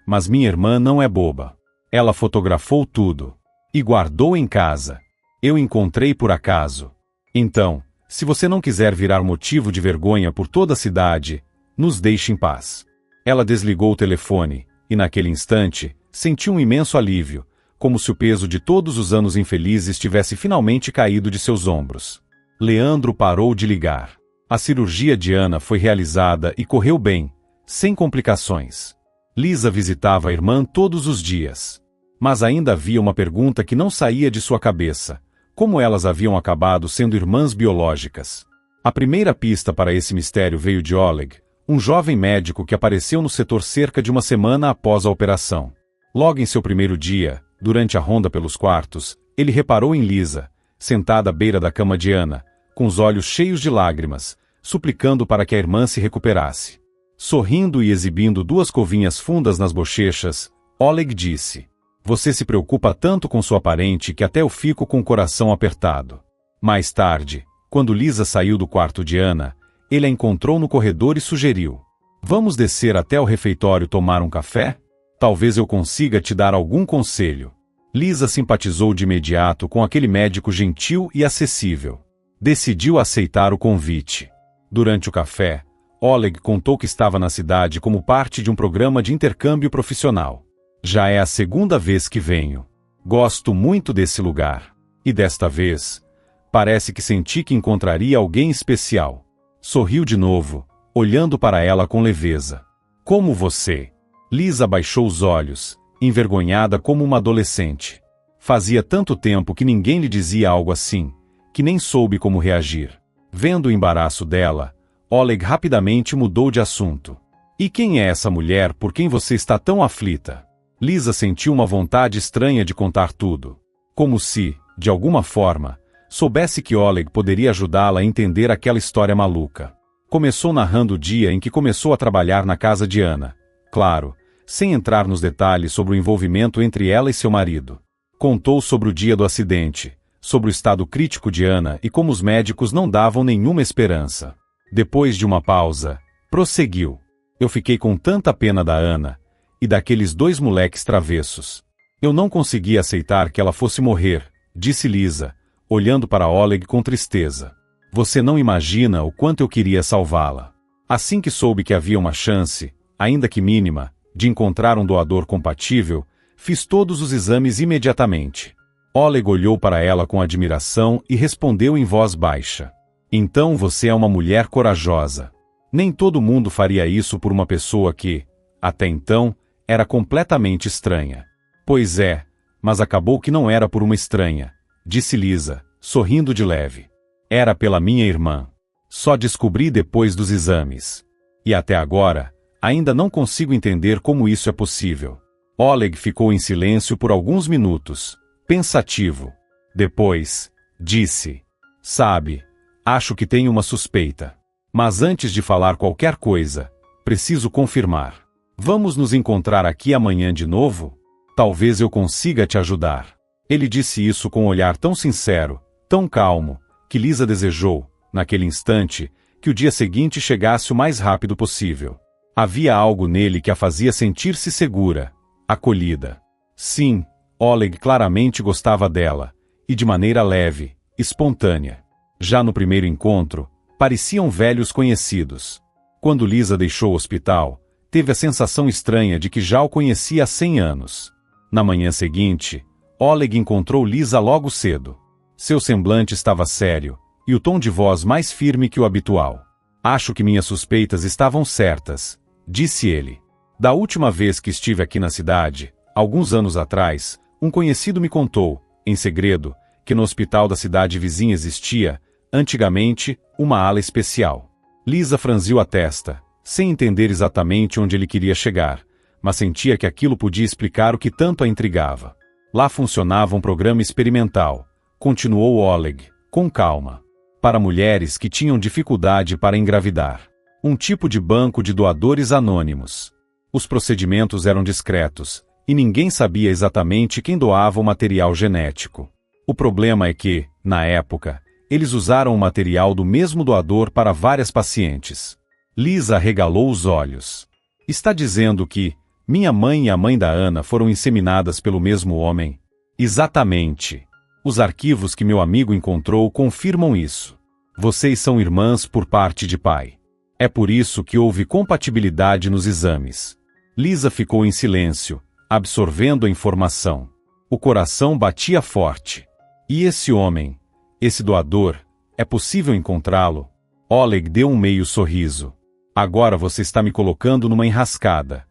mas minha irmã não é boba. Ela fotografou tudo. E guardou em casa. Eu encontrei por acaso. Então, se você não quiser virar motivo de vergonha por toda a cidade, nos deixe em paz. Ela desligou o telefone, e naquele instante, sentiu um imenso alívio, como se o peso de todos os anos infelizes tivesse finalmente caído de seus ombros. Leandro parou de ligar. A cirurgia de Ana foi realizada e correu bem, sem complicações. Lisa visitava a irmã todos os dias. Mas ainda havia uma pergunta que não saía de sua cabeça. Como elas haviam acabado sendo irmãs biológicas? A primeira pista para esse mistério veio de Oleg, um jovem médico que apareceu no setor cerca de uma semana após a operação. Logo em seu primeiro dia, durante a ronda pelos quartos, ele reparou em Lisa, sentada à beira da cama de Ana, com os olhos cheios de lágrimas, suplicando para que a irmã se recuperasse. Sorrindo e exibindo duas covinhas fundas nas bochechas, Oleg disse: Você se preocupa tanto com sua parente que até eu fico com o coração apertado. Mais tarde, quando Lisa saiu do quarto de Ana, ele a encontrou no corredor e sugeriu: Vamos descer até o refeitório tomar um café? Talvez eu consiga te dar algum conselho. Lisa simpatizou de imediato com aquele médico gentil e acessível. Decidiu aceitar o convite. Durante o café, Oleg contou que estava na cidade como parte de um programa de intercâmbio profissional. Já é a segunda vez que venho. Gosto muito desse lugar. E desta vez, parece que senti que encontraria alguém especial. Sorriu de novo, olhando para ela com leveza. Como você? Lisa baixou os olhos, envergonhada como uma adolescente. Fazia tanto tempo que ninguém lhe dizia algo assim, que nem soube como reagir. Vendo o embaraço dela, Oleg rapidamente mudou de assunto. E quem é essa mulher por quem você está tão aflita? Lisa sentiu uma vontade estranha de contar tudo. Como se, de alguma forma, soubesse que Oleg poderia ajudá-la a entender aquela história maluca. Começou narrando o dia em que começou a trabalhar na casa de Anna. Claro, sem entrar nos detalhes sobre o envolvimento entre ela e seu marido. Contou sobre o dia do acidente, sobre o estado crítico de Anna e como os médicos não davam nenhuma esperança. Depois de uma pausa, prosseguiu. Eu fiquei com tanta pena da Anna e daqueles 2 moleques travessos. Eu não conseguia aceitar que ela fosse morrer, disse Lisa, olhando para Oleg com tristeza. Você não imagina o quanto eu queria salvá-la. Assim que soube que havia uma chance, ainda que mínima, de encontrar um doador compatível, fiz todos os exames imediatamente. Oleg olhou para ela com admiração e respondeu em voz baixa. Então você é uma mulher corajosa. Nem todo mundo faria isso por uma pessoa que, até então, era completamente estranha. Pois é, mas acabou que não era por uma estranha, disse Lisa, sorrindo de leve. Era pela minha irmã. Só descobri depois dos exames. E até agora, ainda não consigo entender como isso é possível. Oleg ficou em silêncio por alguns minutos, pensativo. Depois, disse: Sabe, acho que tenho uma suspeita. Mas antes de falar qualquer coisa, preciso confirmar. Vamos nos encontrar aqui amanhã de novo? Talvez eu consiga te ajudar. Ele disse isso com um olhar tão sincero, tão calmo, que Lisa desejou, naquele instante, que o dia seguinte chegasse o mais rápido possível. Havia algo nele que a fazia sentir-se segura, acolhida. Sim, Oleg claramente gostava dela, e de maneira leve, espontânea. Já no primeiro encontro, pareciam velhos conhecidos. Quando Lisa deixou o hospital, teve a sensação estranha de que já o conhecia há 100 anos. Na manhã seguinte, Oleg encontrou Lisa logo cedo. Seu semblante estava sério, e o tom de voz mais firme que o habitual. Acho que minhas suspeitas estavam certas, disse ele. Da última vez que estive aqui na cidade, alguns anos atrás, um conhecido me contou, em segredo, que no hospital da cidade vizinha existia, antigamente, uma ala especial. Lisa franziu a testa, sem entender exatamente onde ele queria chegar, mas sentia que aquilo podia explicar o que tanto a intrigava. Lá funcionava um programa experimental, continuou Oleg, com calma, para mulheres que tinham dificuldade para engravidar. Um tipo de banco de doadores anônimos. Os procedimentos eram discretos, e ninguém sabia exatamente quem doava o material genético. O problema é que, na época, eles usaram o material do mesmo doador para várias pacientes. Lisa arregalou os olhos. Está dizendo que minha mãe e a mãe da Anna foram inseminadas pelo mesmo homem? Exatamente. Os arquivos que meu amigo encontrou confirmam isso. Vocês são irmãs por parte de pai. É por isso que houve compatibilidade nos exames. Lisa ficou em silêncio, absorvendo a informação. O coração batia forte. E esse homem, esse doador, é possível encontrá-lo? Oleg deu um meio sorriso. Agora você está me colocando numa enrascada.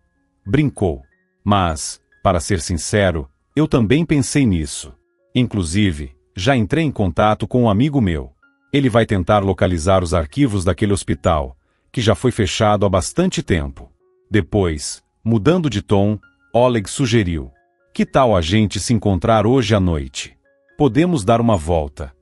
Brincou. Mas, para ser sincero, eu também pensei nisso. Inclusive, já entrei em contato com um amigo meu. Ele vai tentar localizar os arquivos daquele hospital, que já foi fechado há bastante tempo. Depois, mudando de tom, Oleg sugeriu: que tal a gente se encontrar hoje à noite? Podemos dar uma volta.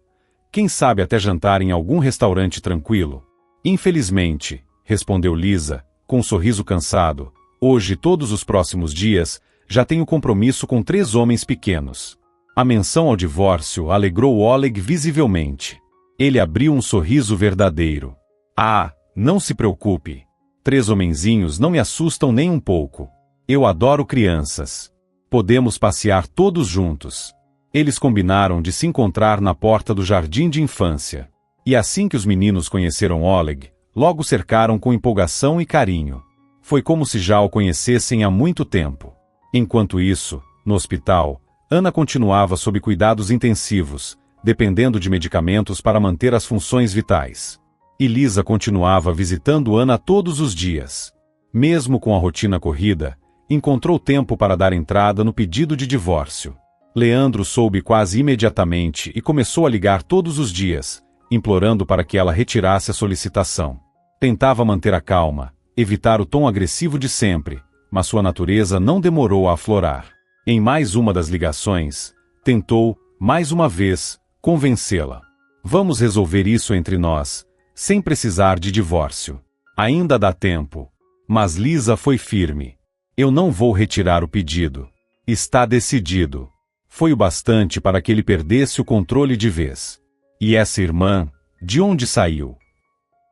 Quem sabe até jantar em algum restaurante tranquilo? Infelizmente, respondeu Lisa, com um sorriso cansado, hoje e todos os próximos dias, já tenho compromisso com 3 homens pequenos. A menção ao divórcio alegrou Oleg visivelmente. Ele abriu um sorriso verdadeiro. Ah, não se preocupe. 3 homenzinhos não me assustam nem um pouco. Eu adoro crianças. Podemos passear todos juntos. Eles combinaram de se encontrar na porta do jardim de infância. E assim que os meninos conheceram Oleg, Logo cercaram com empolgação e carinho. Foi como se já o conhecessem há muito tempo. Enquanto isso, no hospital, Ana continuava sob cuidados intensivos, dependendo de medicamentos para manter as funções vitais. E Lisa continuava visitando Ana todos os dias. Mesmo com a rotina corrida, encontrou tempo para dar entrada no pedido de divórcio. Leandro soube quase imediatamente e começou a ligar todos os dias, implorando para que ela retirasse a solicitação. Tentava manter a calma, evitar o tom agressivo de sempre, mas sua natureza não demorou a aflorar. Em mais uma das ligações, tentou, mais uma vez, convencê-la. Vamos resolver isso entre nós, sem precisar de divórcio. Ainda dá tempo. Mas Lisa foi firme. Eu não vou retirar o pedido. Está decidido. Foi o bastante para que ele perdesse o controle de vez. E essa irmã, de onde saiu?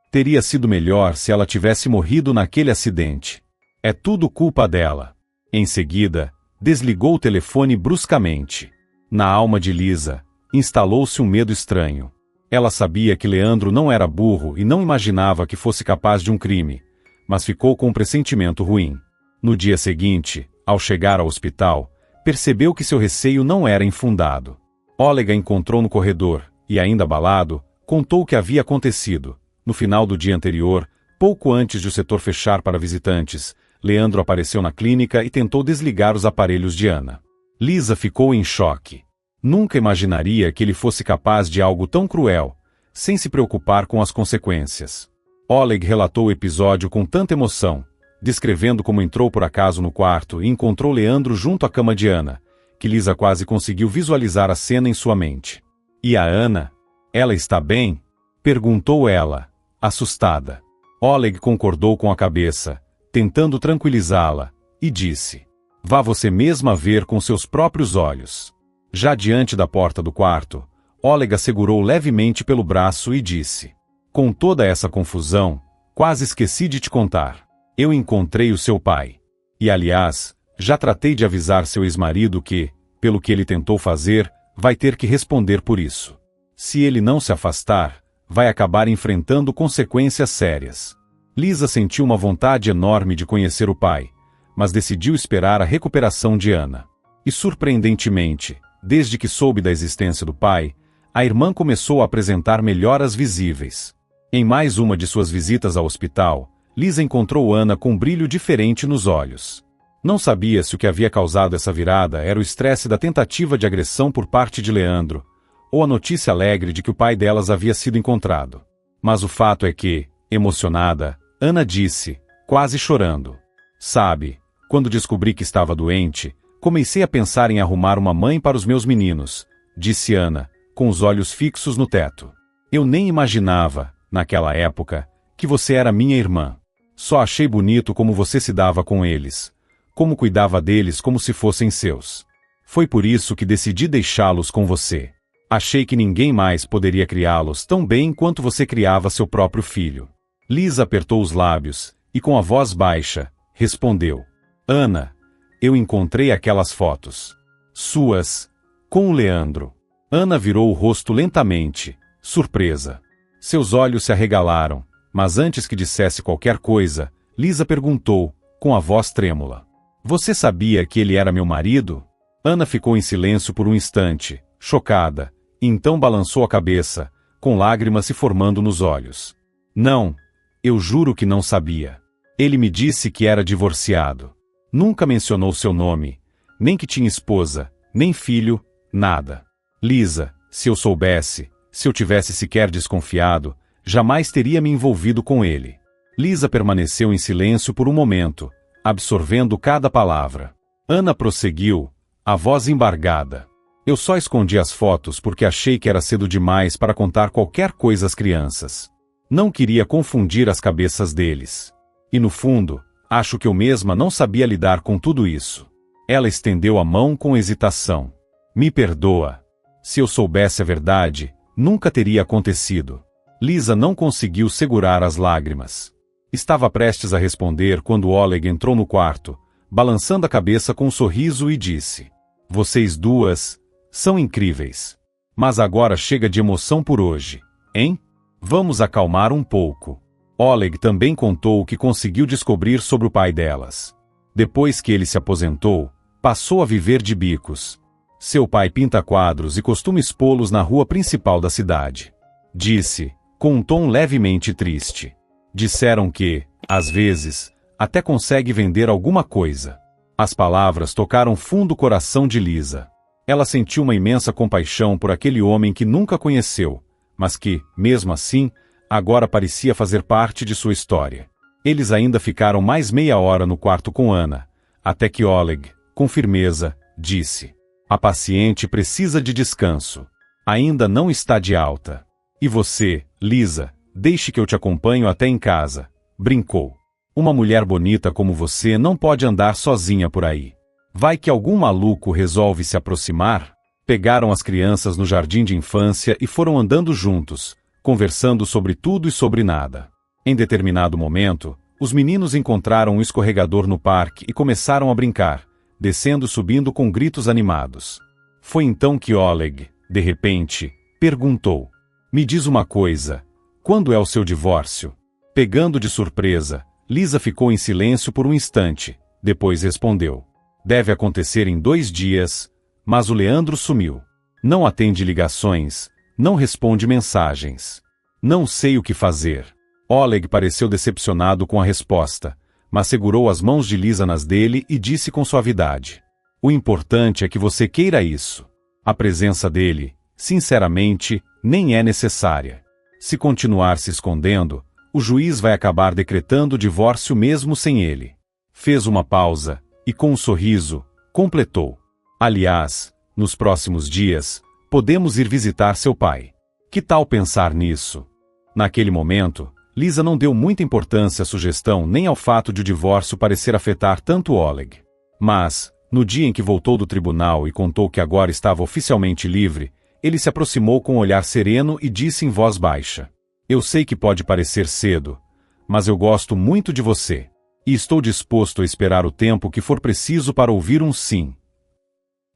Teria sido melhor se ela tivesse morrido naquele acidente. É tudo culpa dela. Em seguida, desligou o telefone bruscamente. Na alma de Lisa, instalou-se um medo estranho. Ela sabia que Leandro não era burro e não imaginava que fosse capaz de um crime, mas ficou com um pressentimento ruim. No dia seguinte, ao chegar ao hospital, percebeu que seu receio não era infundado. Olega encontrou no corredor e, ainda abalado, contou o que havia acontecido. No final do dia anterior, pouco antes de o setor fechar para visitantes, Leandro apareceu na clínica e tentou desligar os aparelhos de Ana. Lisa ficou em choque. Nunca imaginaria que ele fosse capaz de algo tão cruel, sem se preocupar com as consequências. Oleg relatou o episódio com tanta emoção, descrevendo como entrou por acaso no quarto e encontrou Leandro junto à cama de Ana, que Lisa quase conseguiu visualizar a cena em sua mente. E a Ana? Ela está bem? Perguntou ela, assustada. Oleg concordou com a cabeça, tentando tranquilizá-la, e disse: vá você mesma ver com seus próprios olhos. Já diante da porta do quarto, Oleg a segurou levemente pelo braço e disse: com toda essa confusão, quase esqueci de te contar. Eu encontrei o seu pai. E aliás, já tratei de avisar seu ex-marido que, pelo que ele tentou fazer, vai ter que responder por isso. Se ele não se afastar, vai acabar enfrentando consequências sérias. Lisa sentiu uma vontade enorme de conhecer o pai, mas decidiu esperar a recuperação de Ana. E surpreendentemente, desde que soube da existência do pai, a irmã começou a apresentar melhoras visíveis. Em mais uma de suas visitas ao hospital, Lisa encontrou Ana com um brilho diferente nos olhos. Não sabia se o que havia causado essa virada era o estresse da tentativa de agressão por parte de Leandro, ou a notícia alegre de que o pai delas havia sido encontrado. Mas o fato é que, emocionada, Ana disse, quase chorando: sabe, quando descobri que estava doente, comecei a pensar em arrumar uma mãe para os meus meninos, disse Ana, com os olhos fixos no teto. Eu nem imaginava, naquela época, que você era minha irmã. Só achei bonito como você se dava com eles, como cuidava deles como se fossem seus. Foi por isso que decidi deixá-los com você. Achei que ninguém mais poderia criá-los tão bem quanto você criava seu próprio filho. Lisa apertou os lábios e, com a voz baixa, respondeu: Ana, eu encontrei aquelas fotos. Suas, com o Leandro. Ana virou o rosto lentamente, surpresa. Seus olhos se arregalaram, mas antes que dissesse qualquer coisa, Lisa perguntou, com a voz trêmula: você sabia que ele era meu marido? Ana ficou em silêncio por um instante, chocada, e então balançou a cabeça, com lágrimas se formando nos olhos. Não, eu juro que não sabia. Ele me disse que era divorciado. Nunca mencionou seu nome, nem que tinha esposa, nem filho, nada. Lisa, se eu soubesse, se eu tivesse sequer desconfiado, jamais teria me envolvido com ele. Lisa permaneceu em silêncio por um momento, absorvendo cada palavra. Ana prosseguiu, a voz embargada: eu só escondi as fotos porque achei que era cedo demais para contar qualquer coisa às crianças. Não queria confundir as cabeças deles. E no fundo, acho que eu mesma não sabia lidar com tudo isso. Ela estendeu a mão com hesitação. Me perdoa. Se eu soubesse a verdade, nunca teria acontecido. Lisa não conseguiu segurar as lágrimas. Estava prestes a responder quando Oleg entrou no quarto, balançando a cabeça com um sorriso e disse: vocês duas são incríveis. Mas agora chega de emoção por hoje, hein? Vamos acalmar um pouco. Oleg também contou o que conseguiu descobrir sobre o pai delas. Depois que ele se aposentou, passou a viver de bicos. Seu pai pinta quadros e costuma expô-los na rua principal da cidade. Disse, com um tom levemente triste. Disseram que, às vezes, até consegue vender alguma coisa. As palavras tocaram fundo o coração de Lisa. Ela sentiu uma imensa compaixão por aquele homem que nunca conheceu, mas que, mesmo assim, agora parecia fazer parte de sua história. Eles ainda ficaram mais meia hora no quarto com Anna, até que Oleg, com firmeza, disse: "A paciente precisa de descanso. Ainda não está de alta. E você, Lisa, deixe que eu te acompanho até em casa", brincou. "Uma mulher bonita como você não pode andar sozinha por aí. Vai que algum maluco resolve se aproximar?" Pegaram as crianças no jardim de infância e foram andando juntos, conversando sobre tudo e sobre nada. Em determinado momento, os meninos encontraram um escorregador no parque e começaram a brincar, descendo e subindo com gritos animados. Foi então que Oleg, de repente, perguntou: "Me diz uma coisa, quando é o seu divórcio?" Pegando de surpresa, Lisa ficou em silêncio por um instante, depois respondeu: "Deve acontecer em 2 dias, mas o Leandro sumiu. Não atende ligações, não responde mensagens. Não sei o que fazer." Oleg pareceu decepcionado com a resposta, mas segurou as mãos de Lisa nas dele e disse com suavidade: "O importante é que você queira isso. A presença dele, sinceramente, nem é necessária. Se continuar se escondendo, o juiz vai acabar decretando o divórcio mesmo sem ele." Fez uma pausa e, com um sorriso, completou: "Aliás, nos próximos dias, podemos ir visitar seu pai. Que tal pensar nisso?" Naquele momento, Lisa não deu muita importância à sugestão nem ao fato de o divórcio parecer afetar tanto Oleg. Mas, no dia em que voltou do tribunal e contou que agora estava oficialmente livre, ele se aproximou com um olhar sereno e disse em voz baixa: "Eu sei que pode parecer cedo, mas eu gosto muito de você. E estou disposto a esperar o tempo que for preciso para ouvir um sim."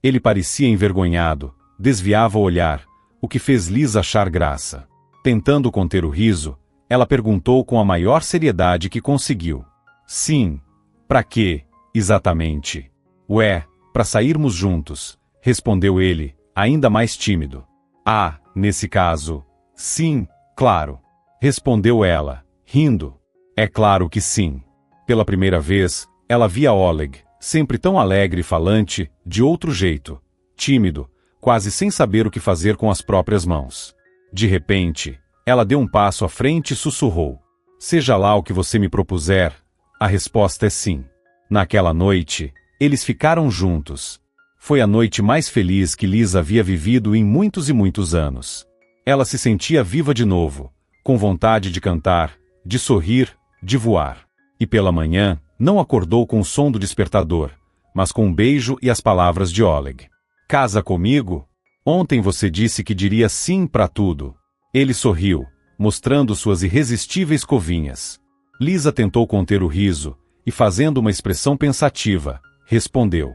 Ele parecia envergonhado, desviava o olhar, o que fez Lisa achar graça. Tentando conter o riso, ela perguntou com a maior seriedade que conseguiu: "Sim, pra quê, exatamente?" "Ué, pra sairmos juntos", respondeu ele, ainda mais tímido. "Ah, nesse caso, sim, claro", respondeu ela, rindo. É claro que sim. Pela primeira vez, ela via Oleg, sempre tão alegre e falante, de outro jeito, tímido, quase sem saber o que fazer com as próprias mãos. De repente, ela deu um passo à frente e sussurrou: "Seja lá o que você me propuser, a resposta é sim." Naquela noite, eles ficaram juntos. Foi a noite mais feliz que Lisa havia vivido em muitos e muitos anos. Ela se sentia viva de novo, com vontade de cantar, de sorrir, de voar. E pela manhã, não acordou com o som do despertador, mas com um beijo e as palavras de Oleg: "Casa comigo? Ontem você disse que diria sim para tudo." Ele sorriu, mostrando suas irresistíveis covinhas. Lisa tentou conter o riso, e fazendo uma expressão pensativa, respondeu: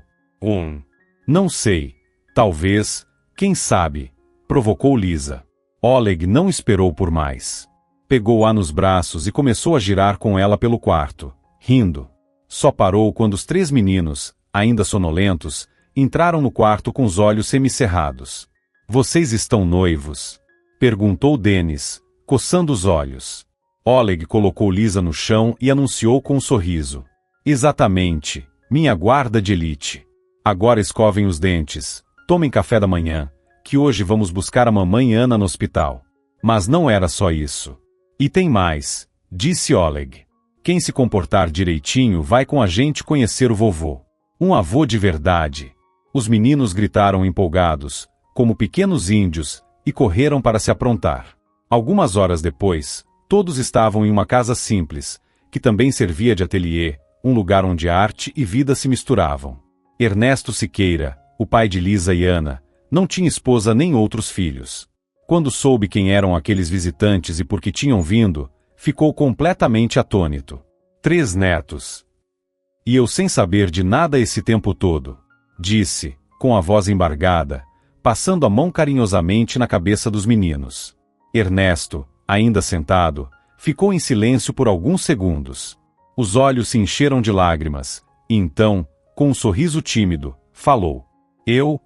Não sei. Talvez, quem sabe", provocou Lisa. Oleg não esperou por mais. Pegou-a nos braços e começou a girar com ela pelo quarto, rindo. Só parou quando os 3 meninos, ainda sonolentos, entraram no quarto com os olhos semicerrados. "Vocês estão noivos?", perguntou Dennis, coçando os olhos. Oleg colocou Lisa no chão e anunciou com um sorriso: "Exatamente, minha guarda de elite. Agora escovem os dentes, tomem café da manhã, que hoje vamos buscar a mamãe Anna no hospital." Mas não era só isso. "E tem mais", disse Oleg. "Quem se comportar direitinho vai com a gente conhecer o vovô. Um avô de verdade." Os meninos gritaram empolgados, como pequenos índios, e correram para se aprontar. Algumas horas depois, todos estavam em uma casa simples, que também servia de ateliê, um lugar onde arte e vida se misturavam. Ernesto Siqueira, o pai de Lisa e Anna, não tinha esposa nem outros filhos. Quando soube quem eram aqueles visitantes e por que tinham vindo, ficou completamente atônito. 3 netos. "E eu sem saber de nada esse tempo todo", disse, com a voz embargada, passando a mão carinhosamente na cabeça dos meninos. Ernesto, ainda sentado, ficou em silêncio por alguns segundos. Os olhos se encheram de lágrimas, e então, com um sorriso tímido, falou: Eu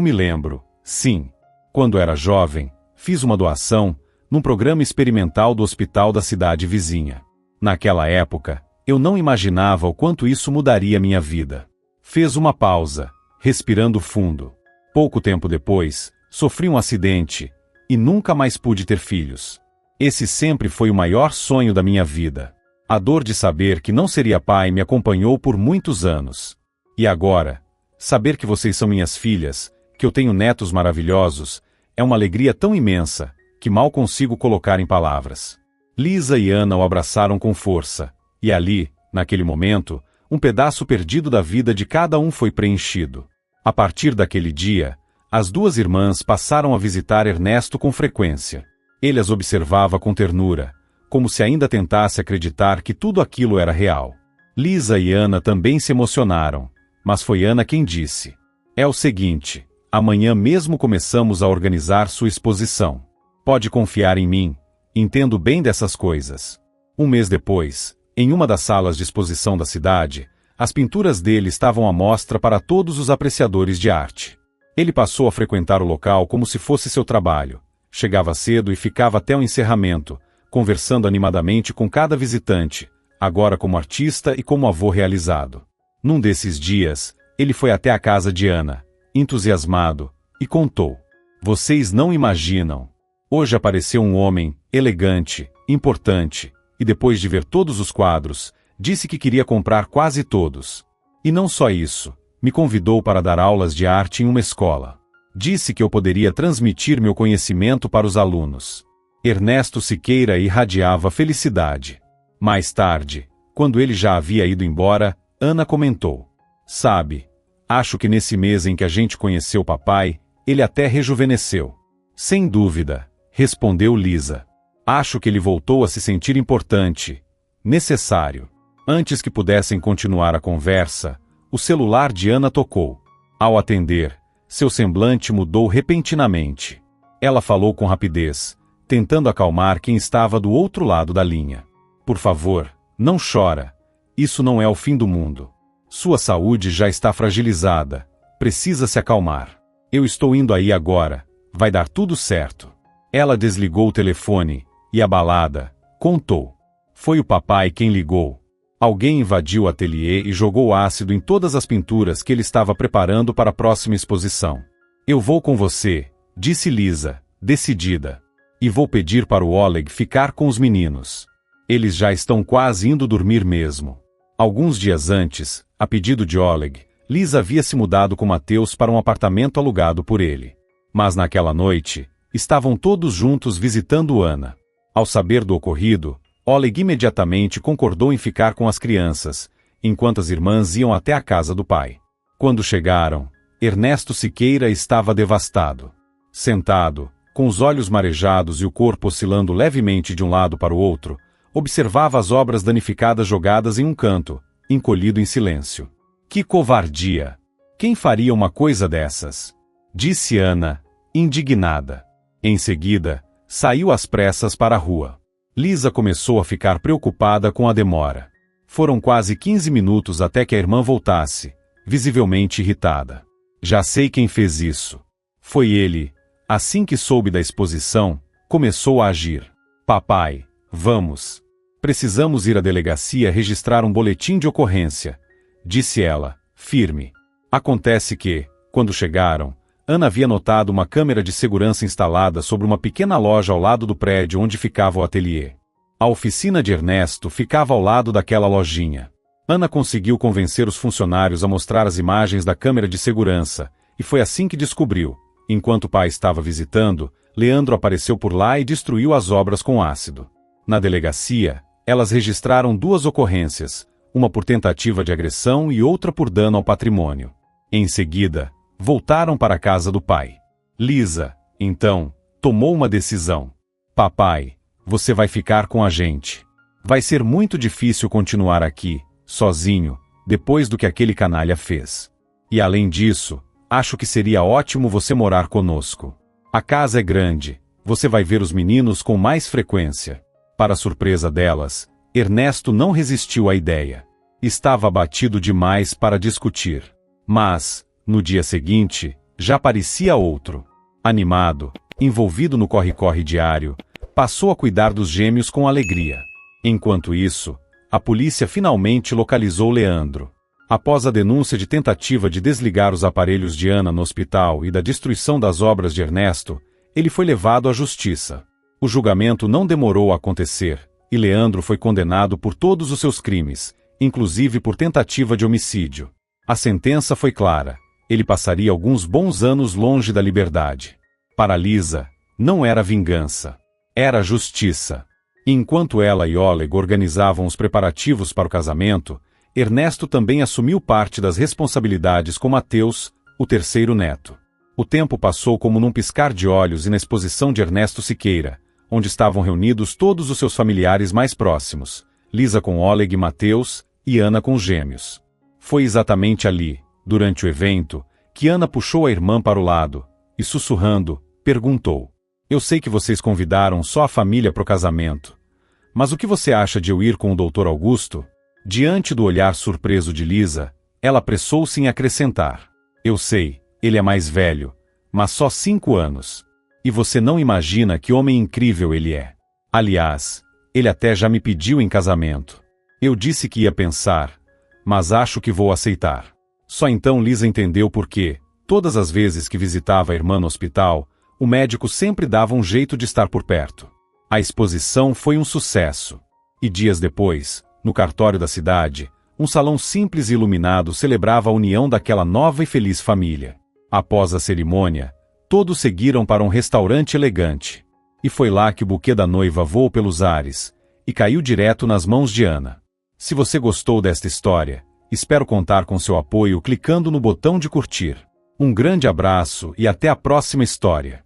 me lembro, sim. Quando era jovem, fiz uma doação num programa experimental do hospital da cidade vizinha. Naquela época, eu não imaginava o quanto isso mudaria minha vida. Fez uma pausa, respirando fundo. Pouco tempo depois, sofri um acidente e nunca mais pude ter filhos. Esse sempre foi o maior sonho da minha vida. A dor de saber que não seria pai me acompanhou por muitos anos. E agora, saber que vocês são minhas filhas, que eu tenho netos maravilhosos, é uma alegria tão imensa que mal consigo colocar em palavras. Lisa e Ana o abraçaram com força, e ali, naquele momento, um pedaço perdido da vida de cada um foi preenchido. A partir daquele dia, as duas irmãs passaram a visitar Ernesto com frequência. Ele as observava com ternura, como se ainda tentasse acreditar que tudo aquilo era real. Lisa e Ana também se emocionaram, mas foi Ana quem disse: "É o seguinte, amanhã mesmo começamos a organizar sua exposição. Pode confiar em mim, entendo bem dessas coisas." Um mês depois, em uma das salas de exposição da cidade, as pinturas dele estavam à mostra para todos os apreciadores de arte. Ele passou a frequentar o local como se fosse seu trabalho. Chegava cedo e ficava até o encerramento, conversando animadamente com cada visitante, agora como artista e como avô realizado. Num desses dias, ele foi até a casa de Ana, entusiasmado, e contou: "Vocês não imaginam. Hoje apareceu um homem, elegante, importante, e depois de ver todos os quadros, disse que queria comprar quase todos. E não só isso, me convidou para dar aulas de arte em uma escola. Disse que eu poderia transmitir meu conhecimento para os alunos." Ernesto Siqueira irradiava felicidade. Mais tarde, quando ele já havia ido embora, Ana comentou: "Sabe, acho que nesse mês em que a gente conheceu o papai, ele até rejuvenesceu." "Sem dúvida", respondeu Lisa. "Acho que ele voltou a se sentir importante, necessário." Antes que pudessem continuar a conversa, o celular de Ana tocou. Ao atender, seu semblante mudou repentinamente. Ela falou com rapidez, tentando acalmar quem estava do outro lado da linha. "Por favor, não chora. Isso não é o fim do mundo. Sua saúde já está fragilizada. Precisa se acalmar. Eu estou indo aí agora. Vai dar tudo certo." Ela desligou o telefone e, abalada, contou: "Foi o papai quem ligou. Alguém invadiu o ateliê e jogou ácido em todas as pinturas que ele estava preparando para a próxima exposição. Eu vou com você", disse Lisa, decidida. "E vou pedir para o Oleg ficar com os meninos. Eles já estão quase indo dormir mesmo." Alguns dias antes, a pedido de Oleg, Lisa havia se mudado com Mateus para um apartamento alugado por ele. Mas naquela noite, estavam todos juntos visitando Ana. Ao saber do ocorrido, Oleg imediatamente concordou em ficar com as crianças, enquanto as irmãs iam até a casa do pai. Quando chegaram, Ernesto Siqueira estava devastado. Sentado, com os olhos marejados e o corpo oscilando levemente de um lado para o outro, observava as obras danificadas jogadas em um canto, encolhido em silêncio. "Que covardia! Quem faria uma coisa dessas?" disse Ana, indignada. Em seguida, saiu às pressas para a rua. Lisa começou a ficar preocupada com a demora. Foram quase 15 minutos até que a irmã voltasse, visivelmente irritada. "Já sei quem fez isso. Foi ele." Assim que soube da exposição, começou a agir. "Papai, vamos. Precisamos ir à delegacia registrar um boletim de ocorrência", disse ela, firme. Acontece que, quando chegaram, Ana havia notado uma câmera de segurança instalada sobre uma pequena loja ao lado do prédio onde ficava o ateliê. A oficina de Ernesto ficava ao lado daquela lojinha. Ana conseguiu convencer os funcionários a mostrar as imagens da câmera de segurança, e foi assim que descobriu: enquanto o pai estava visitando, Leandro apareceu por lá e destruiu as obras com ácido. Na delegacia, elas registraram 2 ocorrências, uma por tentativa de agressão e outra por dano ao patrimônio. Em seguida, voltaram para a casa do pai. Lisa, então, tomou uma decisão. "Papai, você vai ficar com a gente. Vai ser muito difícil continuar aqui, sozinho, depois do que aquele canalha fez. E além disso, acho que seria ótimo você morar conosco. A casa é grande, você vai ver os meninos com mais frequência." Para surpresa delas, Ernesto não resistiu à ideia. Estava abatido demais para discutir. Mas, no dia seguinte, já parecia outro. Animado, envolvido no corre-corre diário, passou a cuidar dos gêmeos com alegria. Enquanto isso, a polícia finalmente localizou Leandro. Após a denúncia de tentativa de desligar os aparelhos de Ana no hospital e da destruição das obras de Ernesto, ele foi levado à justiça. O julgamento não demorou a acontecer, e Leandro foi condenado por todos os seus crimes, inclusive por tentativa de homicídio. A sentença foi clara: ele passaria alguns bons anos longe da liberdade. Para Lisa, não era vingança, era justiça. E enquanto ela e Oleg organizavam os preparativos para o casamento, Ernesto também assumiu parte das responsabilidades com Mateus, o terceiro neto. O tempo passou como num piscar de olhos e na exposição de Ernesto Siqueira, onde estavam reunidos todos os seus familiares mais próximos, Lisa com Oleg e Mateus, e Ana com os gêmeos. Foi exatamente ali, durante o evento, que Ana puxou a irmã para o lado, e sussurrando, perguntou: "Eu sei que vocês convidaram só a família para o casamento, mas o que você acha de eu ir com o Dr. Augusto?" Diante do olhar surpreso de Lisa, ela apressou-se em acrescentar: "Eu sei, ele é mais velho, mas só 5 anos. E você não imagina que homem incrível ele é. Aliás, ele até já me pediu em casamento. Eu disse que ia pensar, mas acho que vou aceitar." Só então Lisa entendeu por que, todas as vezes que visitava a irmã no hospital, o médico sempre dava um jeito de estar por perto. A exposição foi um sucesso. E dias depois, no cartório da cidade, um salão simples e iluminado celebrava a união daquela nova e feliz família. Após a cerimônia, todos seguiram para um restaurante elegante. E foi lá que o buquê da noiva voou pelos ares, e caiu direto nas mãos de Ana. Se você gostou desta história, espero contar com seu apoio clicando no botão de curtir. Um grande abraço e até a próxima história.